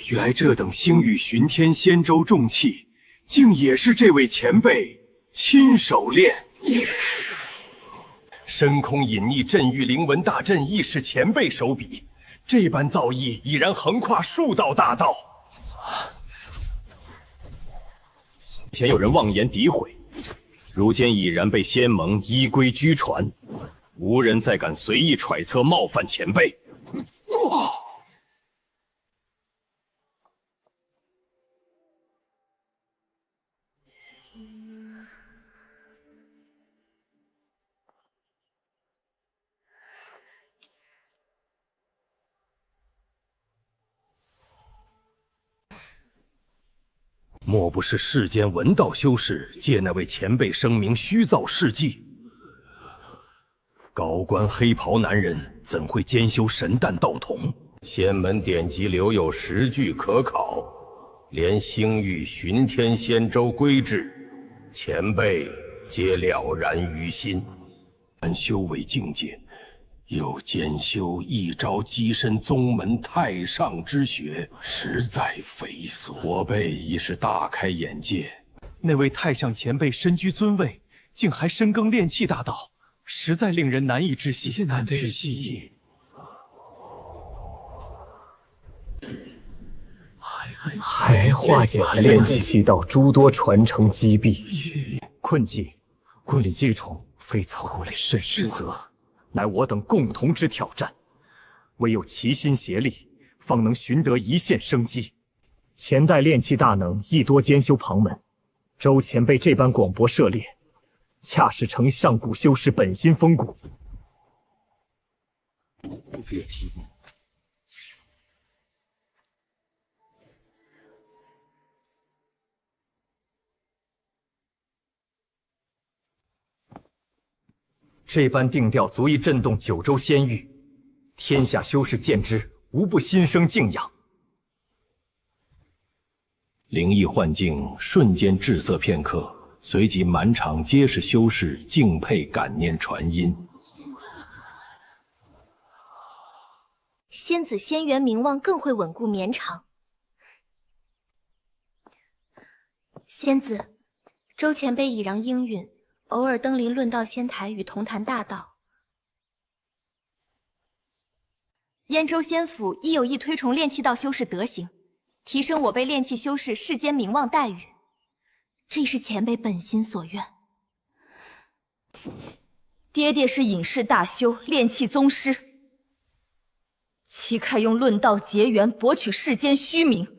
原来这等星域巡天仙舟重器，竟也是这位前辈亲手炼。深空隐匿镇域灵文大阵亦是前辈手笔，这般造诣已然横跨数道大道。前有人妄言诋毁，如今已然被仙盟依规拘传，无人再敢随意揣测冒犯前辈。莫不是世间文道修士借那位前辈声名虚造事迹？高官黑袍男人怎会兼修神弹道统？仙门典籍留有实据可考，连星域巡天仙舟规制，前辈皆了然于心。但修为境界，又兼修一朝跻身宗门太上之学，实在匪俗。我辈已是大开眼界，那位太上前辈身居尊位，竟还深耕炼气大道，实在令人难以置信。还化解了炼气道诸多传承积弊困境，故里机虫非曹甚实则，乃我等共同之挑战。唯有齐心协力，方能寻得一线生机。前代炼气大能亦多兼修旁门，周前辈这般广博涉猎，恰是承上古修士本心风骨。这般定调足以震动九州仙域，天下修士见之，无不心生敬仰。灵异幻境瞬间滞涩片刻，随即满场皆是修士敬佩感念传音。仙子仙缘名望更会稳固绵长。仙子，周前辈已让应允偶尔登临论道仙台与同谈大道。燕州仙府亦有意推崇炼气道修士德行，提升我辈炼气修士世间名望待遇，这是前辈本心所愿。爹爹是隐世大修炼气宗师，岂堪用论道结缘博取世间虚名？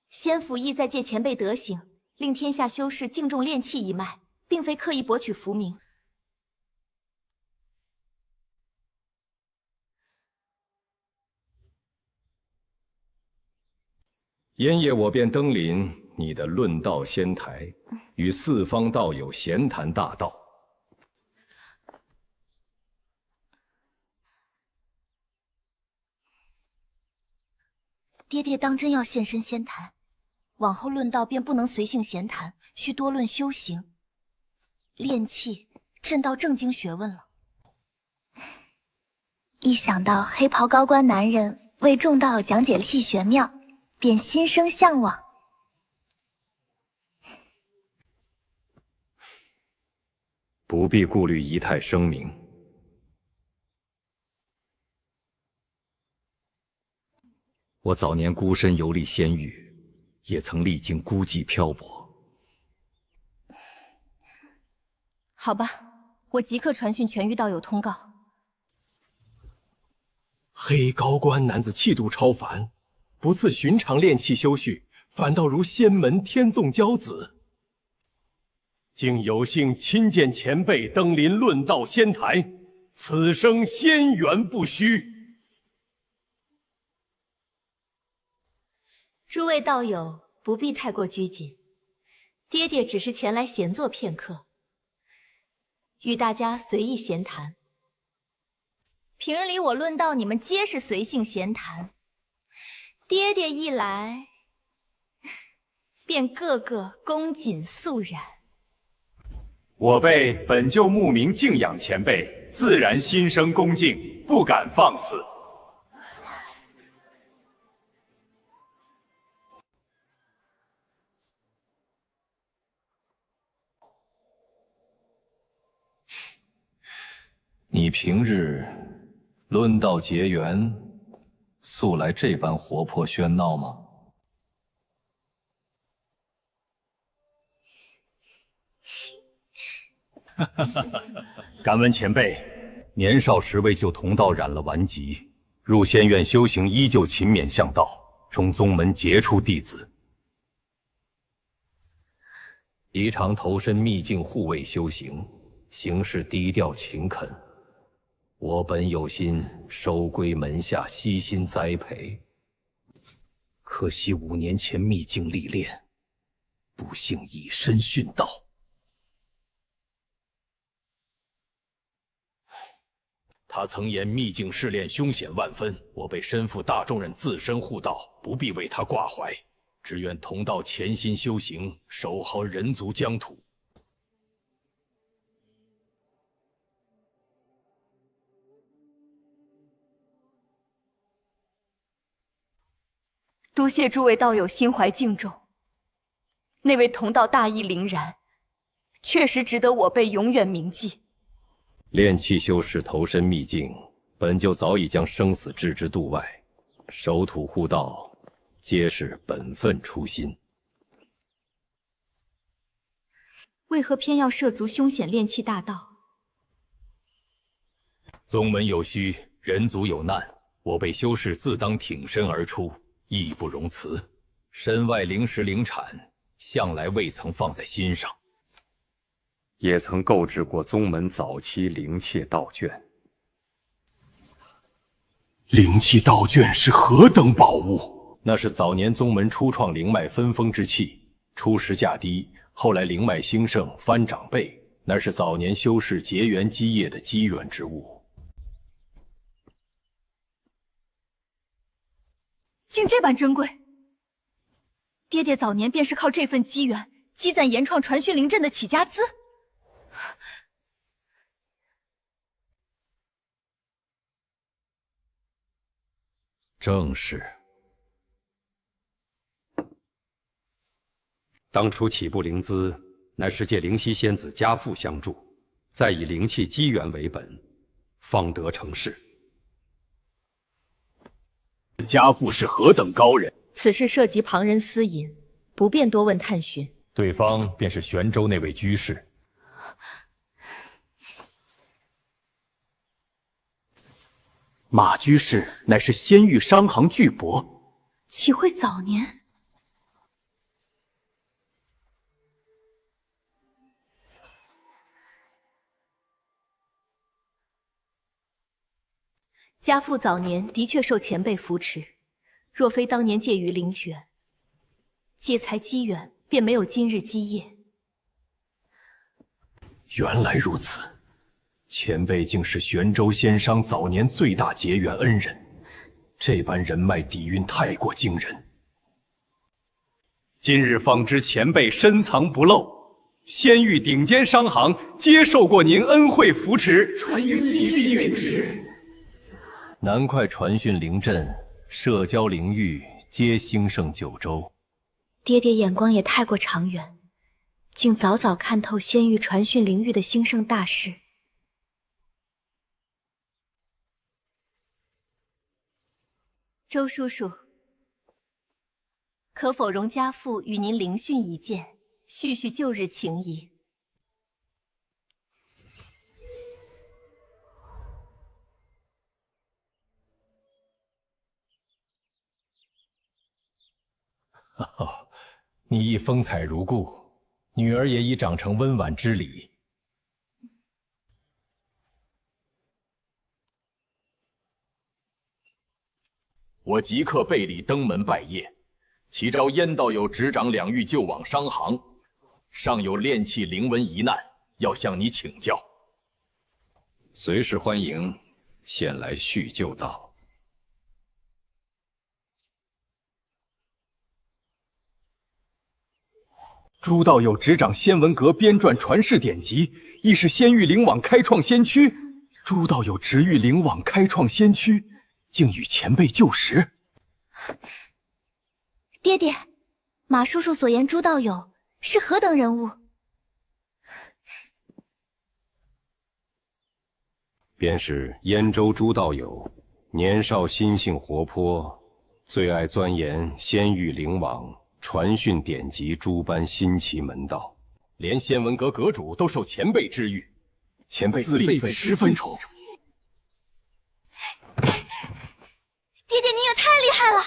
仙府意在借前辈德行，令天下修士敬重炼气一脉，并非刻意博取浮名。今夜我便登临你的论道仙台，与四方道友闲谈大道。爹爹当真要现身仙坛，往后论道便不能随性闲谈，需多论修行、炼气、阵道正经学问了。一想到黑袍高官男人为众道友讲解气玄妙，便心生向往。不必顾虑仪态声名。我早年孤身游历仙域，也曾历经孤寂漂泊。好吧，我即刻传讯全域道友通告。黑高官男子气度超凡，不似寻常炼气修序，反倒如仙门天纵骄子。竟有幸亲见前辈登临论道仙台，此生仙缘不虚。诸位道友不必太过拘谨，爹爹只是前来闲坐片刻，与大家随意闲谈。平日里我论道，你们皆是随性闲谈，爹爹一来，便个个恭谨肃然。我辈本就慕名敬仰前辈，自然心生恭敬，不敢放肆。你平日论道结缘，素来这般活泼喧闹吗？敢问前辈，年少时为救同道染了顽疾，入仙院修行依旧勤勉向道，充宗门杰出弟子。时常投身秘境护卫修行，行事低调勤恳。我本有心收归门下，悉心栽培，可惜5年前秘境历练，不幸以身殉道。他曾言秘境试炼凶险万分，我辈身负大重任，自身护道，不必为他挂怀，只愿同道潜心修行，守好人族疆土。多谢诸位道友心怀敬重，那位同道大义凛然，确实值得我辈永远铭记。炼气修士投身秘境，本就早已将生死置之度外，守土护道，皆是本分初心。为何偏要涉足凶险炼气大道？宗门有需，人族有难，我辈修士自当挺身而出，义不容辞。身外灵石灵产，向来未曾放在心上。也曾购置过宗门早期灵气道卷。灵气道卷是何等宝物？那是早年宗门初创灵脉分封之器，初时价低，后来灵脉兴盛，翻长倍，那是早年修士结缘基业的机缘之物。竟这般珍贵，爹爹早年便是靠这份机缘积攒研创传讯灵阵的起家资。正是。当初起步灵资，乃是借灵犀仙子家父相助，再以灵气机缘为本，方得成事。家父是何等高人？此事涉及旁人私隐，不便多问探寻。对方便是玄州那位居士。马居士乃是仙域商行巨擘，岂会早年？家父早年的确受前辈扶持，若非当年介于灵泉，借财机缘，便没有今日基业。原来如此，前辈竟是玄州仙商早年最大结缘恩人。这般人脉底蕴太过惊人。今日方知前辈深藏不露，仙域顶尖商行皆受过您恩惠扶持，传云礼必允之。难怪传讯灵阵、社交灵域皆兴盛九州。爹爹眼光也太过长远，竟早早看透仙域传讯灵域的兴盛大势。周叔叔，可否容家父与您灵讯一见，叙叙旧日情谊？哦，你亦风采如故，女儿也已长成温婉之礼。我即刻备礼登门拜谒，启召燕道友执掌两域旧往商行，尚有炼器灵文疑难，要向你请教。随时欢迎，先来叙旧道。朱道友执掌仙文阁编撰传世典籍，亦是仙域灵网开创先驱。朱道友直遇灵网开创先驱，竟与前辈旧识。爹爹，马叔叔所言朱道友是何等人物？便是燕州朱道友，年少心性活泼，最爱钻研仙域灵网传讯典籍诸般新奇门道，连仙文阁阁主都受前辈之誉，前辈自辈分十分宠。爹爹，你也太厉害了！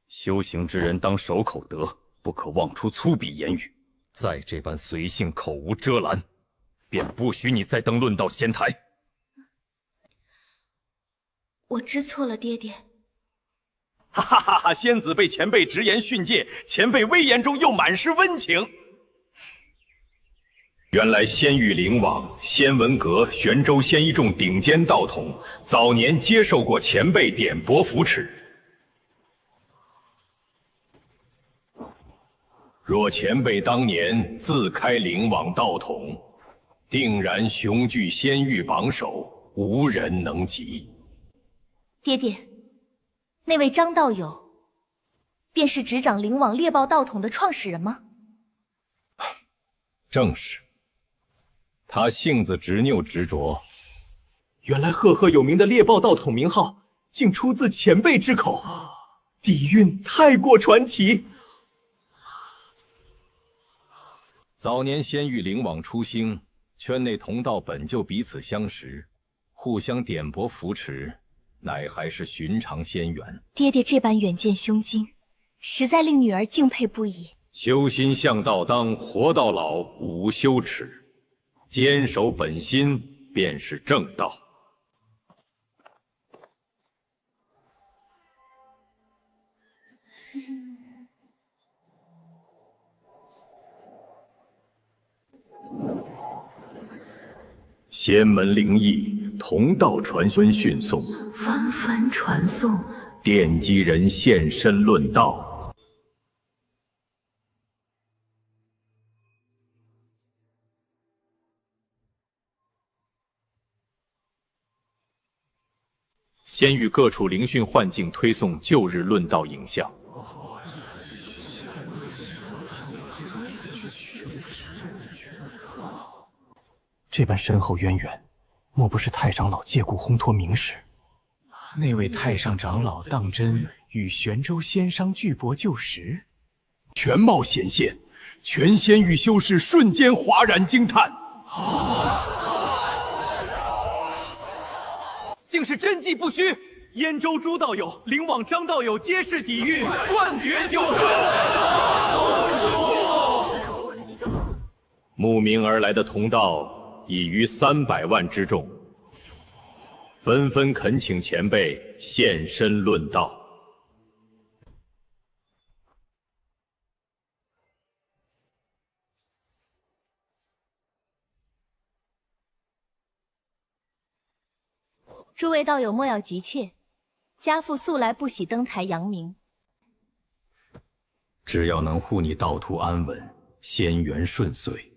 修行之人当守口德，不可妄出粗鄙言语。再这般随性口无遮拦，便不许你再登论道仙台。我知错了，爹爹。哈哈哈哈！仙子被前辈直言训诫，前辈威严中又满是温情。原来仙域灵网、仙文阁、玄州仙一众顶尖道统，早年接受过前辈点拨扶持。若前辈当年自开灵网道统，定然雄踞仙域榜首，无人能及。爹爹，那位张道友，便是执掌灵网猎豹道统的创始人吗？正是。他性子执拗执着，原来赫赫有名的猎豹道统名号，竟出自前辈之口，底蕴太过传奇。早年仙域灵网初兴，圈内同道本就彼此相识，互相点拨扶持，乃还是寻常仙缘。爹爹这般远见胸襟，实在令女儿敬佩不已。修心向道当，活到老无羞耻，坚守本心便是正道。仙门灵异，同道传宣讯诵，纷纷传颂，奠基人现身论道。先与各处灵讯幻境推送旧日论道影像。这般深厚渊源，莫不是太长老借故烘托名士？那位太上长老当真与玄州仙商巨博旧识？全貌显现，全仙域修士瞬间哗然惊叹。竟是真迹不虚！燕州朱道友、灵网张道友皆是底蕴，断绝旧识。慕名而来的同道已逾300万之众，纷纷恳请前辈现身论道。诸位道友莫要急切，家父素来不喜登台扬名。只要能护你道途安稳，仙缘顺遂，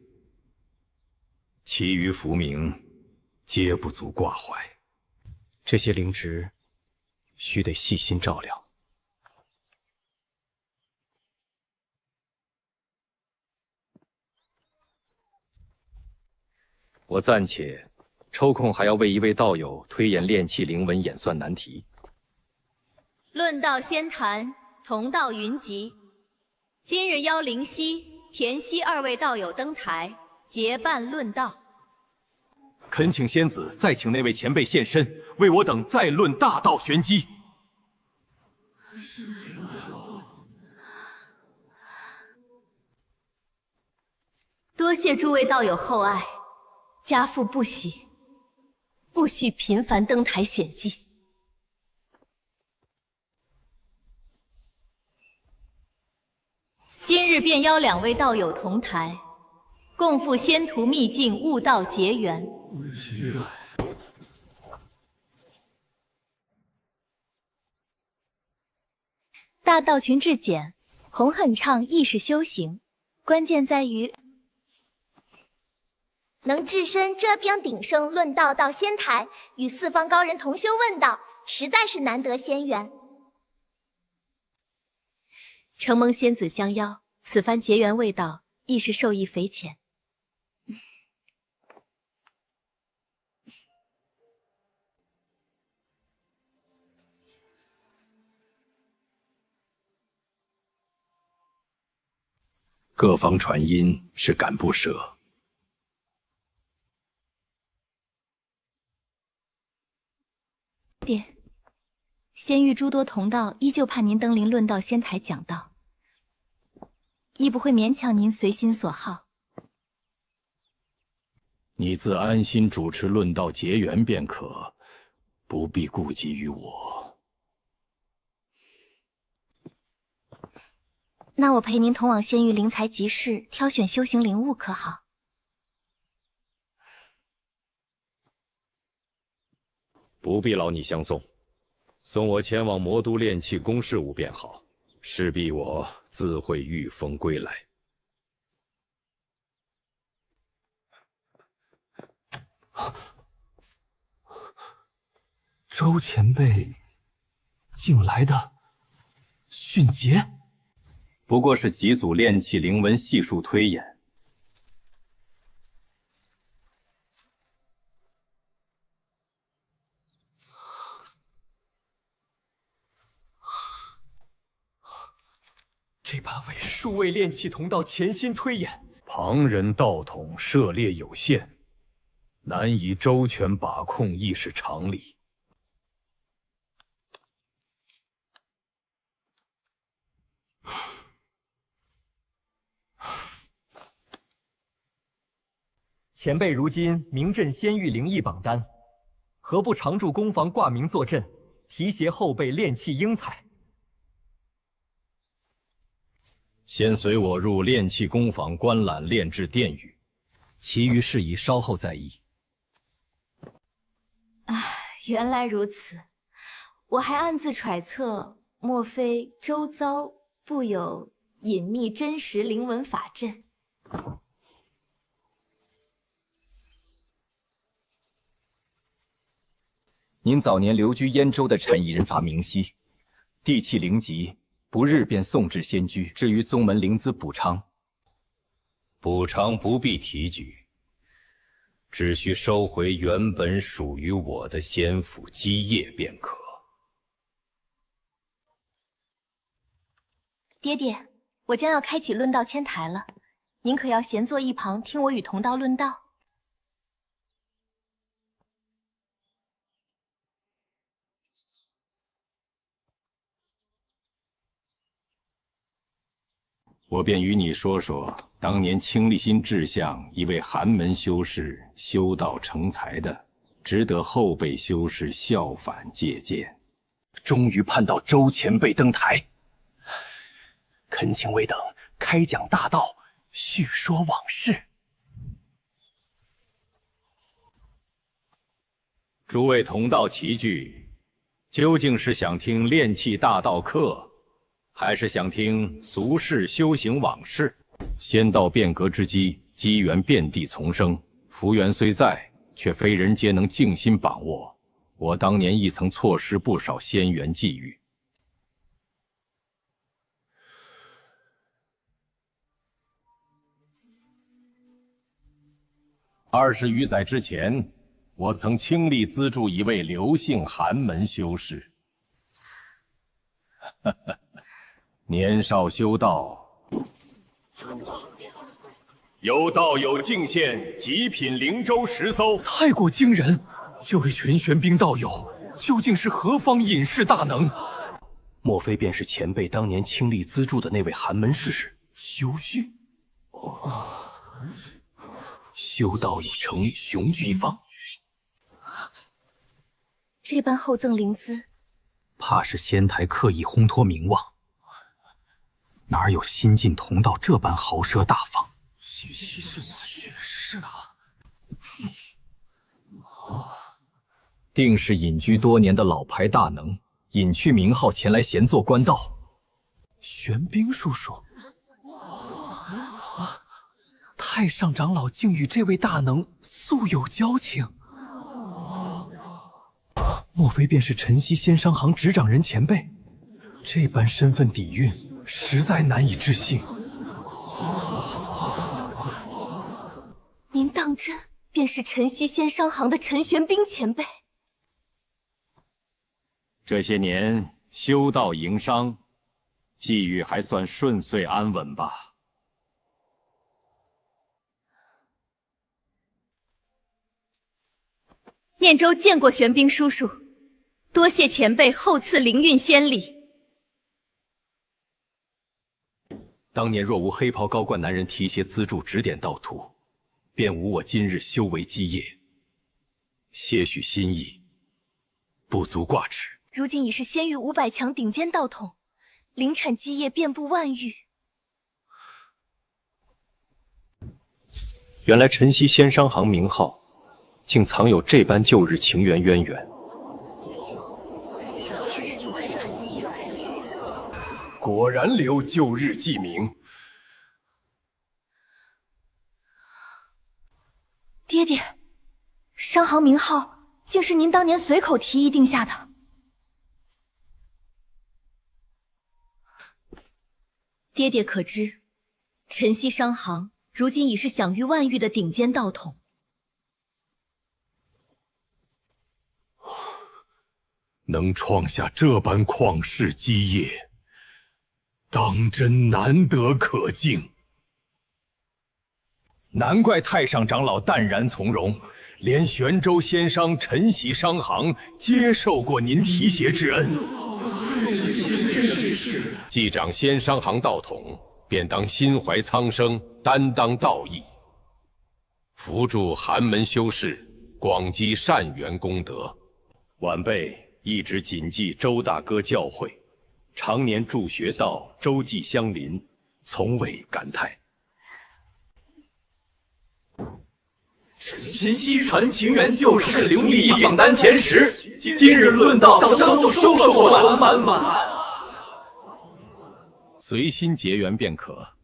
其余浮名皆不足挂怀。这些灵植，须得细心照料。我暂且抽空还要为一位道友推演炼气灵文演算难题。论道仙坛，同道云集。今日邀灵犀、田溪2位道友登台，结伴论道。恳请仙子再请那位前辈现身，为我等再论大道玄机。多谢诸位道友厚爱，家父不许频繁登台显技。今日便邀2位道友同台，共赴仙途秘境，悟道结缘。大道群至简，红很畅亦是修行，关键在于能置身这边鼎盛论道到仙台，与四方高人同修问道，实在是难得仙缘。承蒙仙子相邀，此番结缘未到，亦是受益匪浅。各方传音是赶不舍。爹，仙域诸多同道依旧盼您登临论道仙台讲道，亦不会勉强您随心所好。你自安心主持论道结缘便可，不必顾及于我。那我陪您同往仙域灵材集市，挑选修行灵物，可好？不必劳你相送，送我前往魔都炼气宫事务便好，势必我自会御风归来。周前辈竟来的迅捷，不过是几组炼气灵文细数推演。这般为数位炼气同道潜心推演，旁人道统涉猎有限，难以周全把控，亦是常理。前辈如今名震仙域灵异榜单，何不常驻宫房挂名坐镇，提携后辈炼气英才？先随我入炼气工坊观览炼制殿宇，其余事宜稍后再议。原来如此，我还暗自揣测，莫非周遭布有隐秘真实灵文法阵？您早年留居燕州的产艺人法明晰，地气灵籍，不日便送至仙居，至于宗门灵资补偿，补偿不必提举，只需收回原本属于我的仙府基业便可。爹爹，我将要开启论道千台了，您可要闲坐一旁，听我与同道论道。我便与你说说当年倾力心志向一位寒门修士修道成才的，值得后辈修士效反借鉴。终于盼到周前辈登台，恳请微等开讲大道，叙说往事。诸位同道齐聚，究竟是想听炼气大道课，还是想听俗世修行往事？仙道变革之机，机缘遍地丛生，福缘虽在，却非人皆能静心把握。我当年亦曾错失不少仙缘际遇。20余载之前，我曾倾力资助一位刘姓寒门修士。年少修道，有道友进献极品灵舟10艘，太过惊人！这位全玄冰道友究竟是何方隐世大能？莫非便是前辈当年倾力资助的那位寒门士？修训？修道已成，雄踞一方。这般厚赠灵资，怕是仙台刻意烘托名望，哪有新晋同道这般豪奢大方？是啊，定是隐居多年的老牌大能，隐去名号前来闲坐官道。玄冰叔叔，太上长老竟与这位大能素有交情，莫非便是晨曦仙商行执掌人前辈？这般身份底蕴，实在难以置信。您当真便是晨曦仙商行的陈玄冰前辈？这些年修道营商，际遇还算顺遂安稳吧？念州见过玄冰叔叔，多谢前辈厚赐灵运仙礼。当年若无黑袍高冠男人提携资助指点道途，便无我今日修为基业。些许心意，不足挂齿。如今已是仙域500强顶尖道统，灵产基业遍布万域。原来晨曦仙商行名号，竟藏有这般旧日情缘渊源。果然留旧日记名。爹爹，商行名号竟是您当年随口提议定下的。爹爹可知，晨曦商行如今已是享誉万域的顶尖道统。能创下这般旷世基业，当真难得可敬。难怪太上长老淡然从容，连玄州仙商、晨曦商行皆受过您提携之恩。既掌仙商行道统，便当心怀苍生，担当道义，扶助寒门修士，广积善缘功德。晚辈一直谨记周大哥教诲，常年助学道，周际相邻，从未感叹。晨曦传情缘旧事，灵力榜单前10，今日论道，当作收获满。随心结缘便可。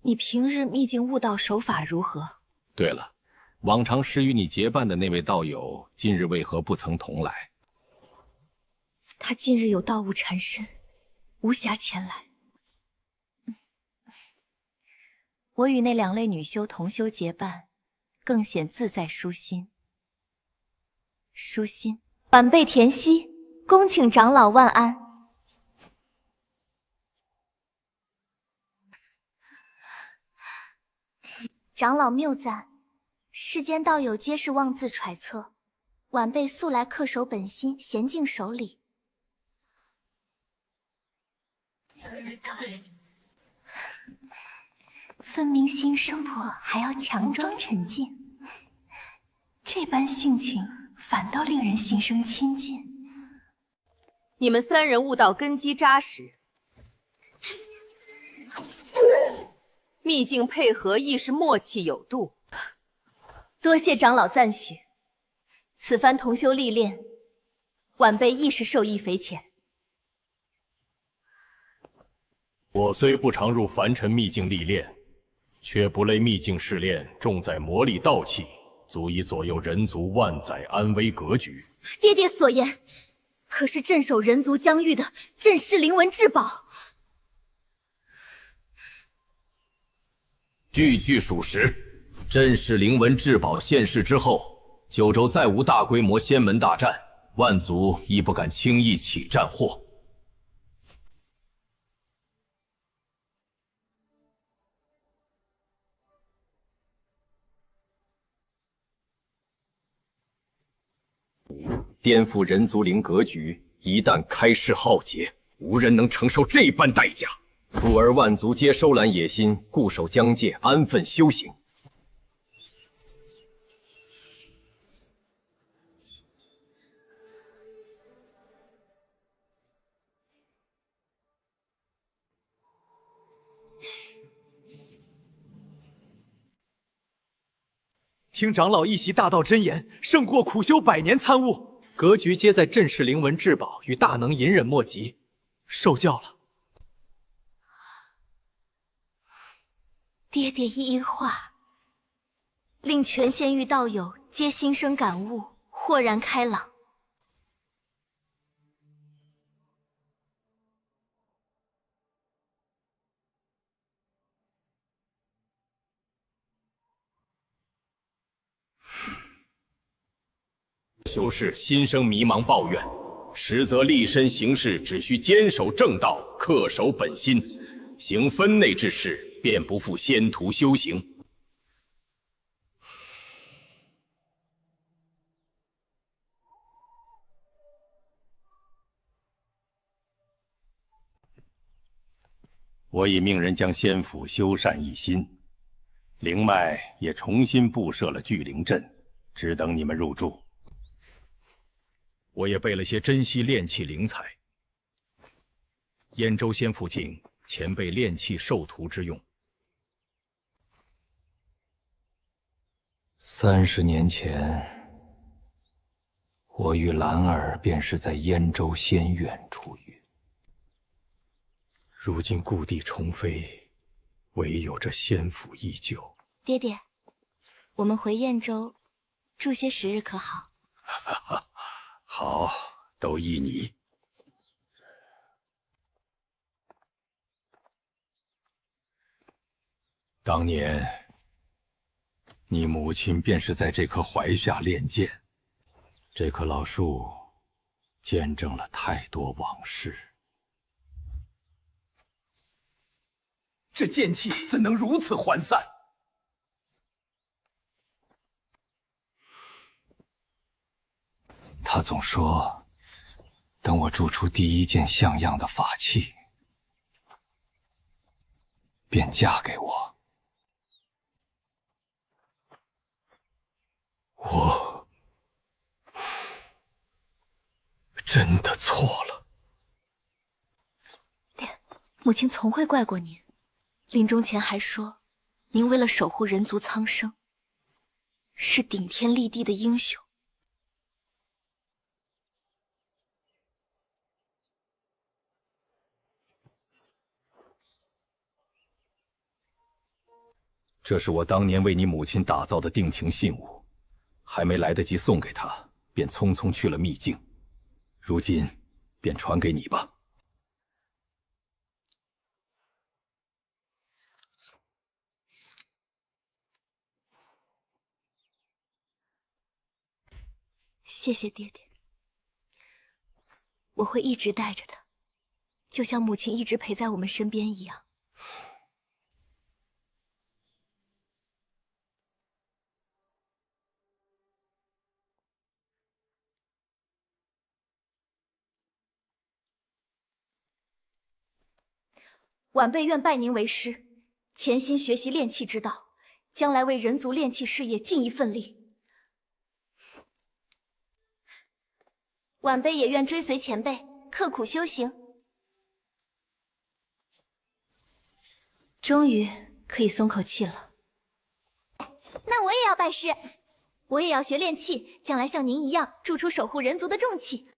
你平日秘境悟道手法如何？对了，往常时与你结伴的那位道友，今日为何不曾同来？他近日有道务缠身，无暇前来。我与那2类女修同修结伴，更显自在舒心。舒心，晚辈田曦，恭请长老万安。长老谬赞，世间道友皆是妄自揣测，晚辈素来恪守本心，娴静守礼。分明新生婆还要强装沉静，这般性情反倒令人心生亲近。你们3人悟道根基扎实，秘境配合亦是默契有度。多谢长老赞许，此番同修历练，晚辈亦是受益匪浅。我虽不常入凡尘秘境历练，却不类秘境试炼重在魔力道气，足以左右人族万载安危格局。爹爹所言，可是镇守人族疆域的镇世灵文至宝？句句属实。镇世灵文至宝现世之后，九州再无大规模仙门大战，万族亦不敢轻易起战祸。颠覆人族灵格局，一旦开世浩劫，无人能承受这般代价。故而万族皆收揽野心，固守疆界，安分修行。听长老一席大道真言，胜过苦修100年参悟。格局皆在镇世灵文至宝与大能隐忍莫及，受教了。爹爹一话，令全仙域道友皆心生感悟，豁然开朗。修士心生迷茫抱怨，实则立身行事只需坚守正道，恪守本心，行分内之事，便不负仙途修行。我已命人将仙府修缮一新，灵脉也重新布设了聚灵阵，只等你们入住。我也备了些珍稀炼器灵材，燕州仙府请前辈炼器授徒之用。30年前，我与兰儿便是在燕州仙院初遇。如今故地重飞，唯有这仙府依旧。爹爹，我们回燕州住些时日可好？好，都依你。当年，你母亲便是在这棵槐下炼剑，这棵老树见证了太多往事。这剑气怎能如此涣散？他总说，等我铸出第一件像样的法器，便嫁给我。我真的错了。爹，母亲从未怪过您。临终前还说，您为了守护人族苍生，是顶天立地的英雄。这是我当年为你母亲打造的定情信物，还没来得及送给她，便匆匆去了秘境。如今，便传给你吧。谢谢爹爹，我会一直带着它，就像母亲一直陪在我们身边一样。晚辈愿拜您为师，潜心学习炼器之道，将来为人族炼器事业尽一份力。晚辈也愿追随前辈，刻苦修行。终于可以松口气了。那我也要拜师。我也要学炼气，将来像您一样铸出守护人族的重器。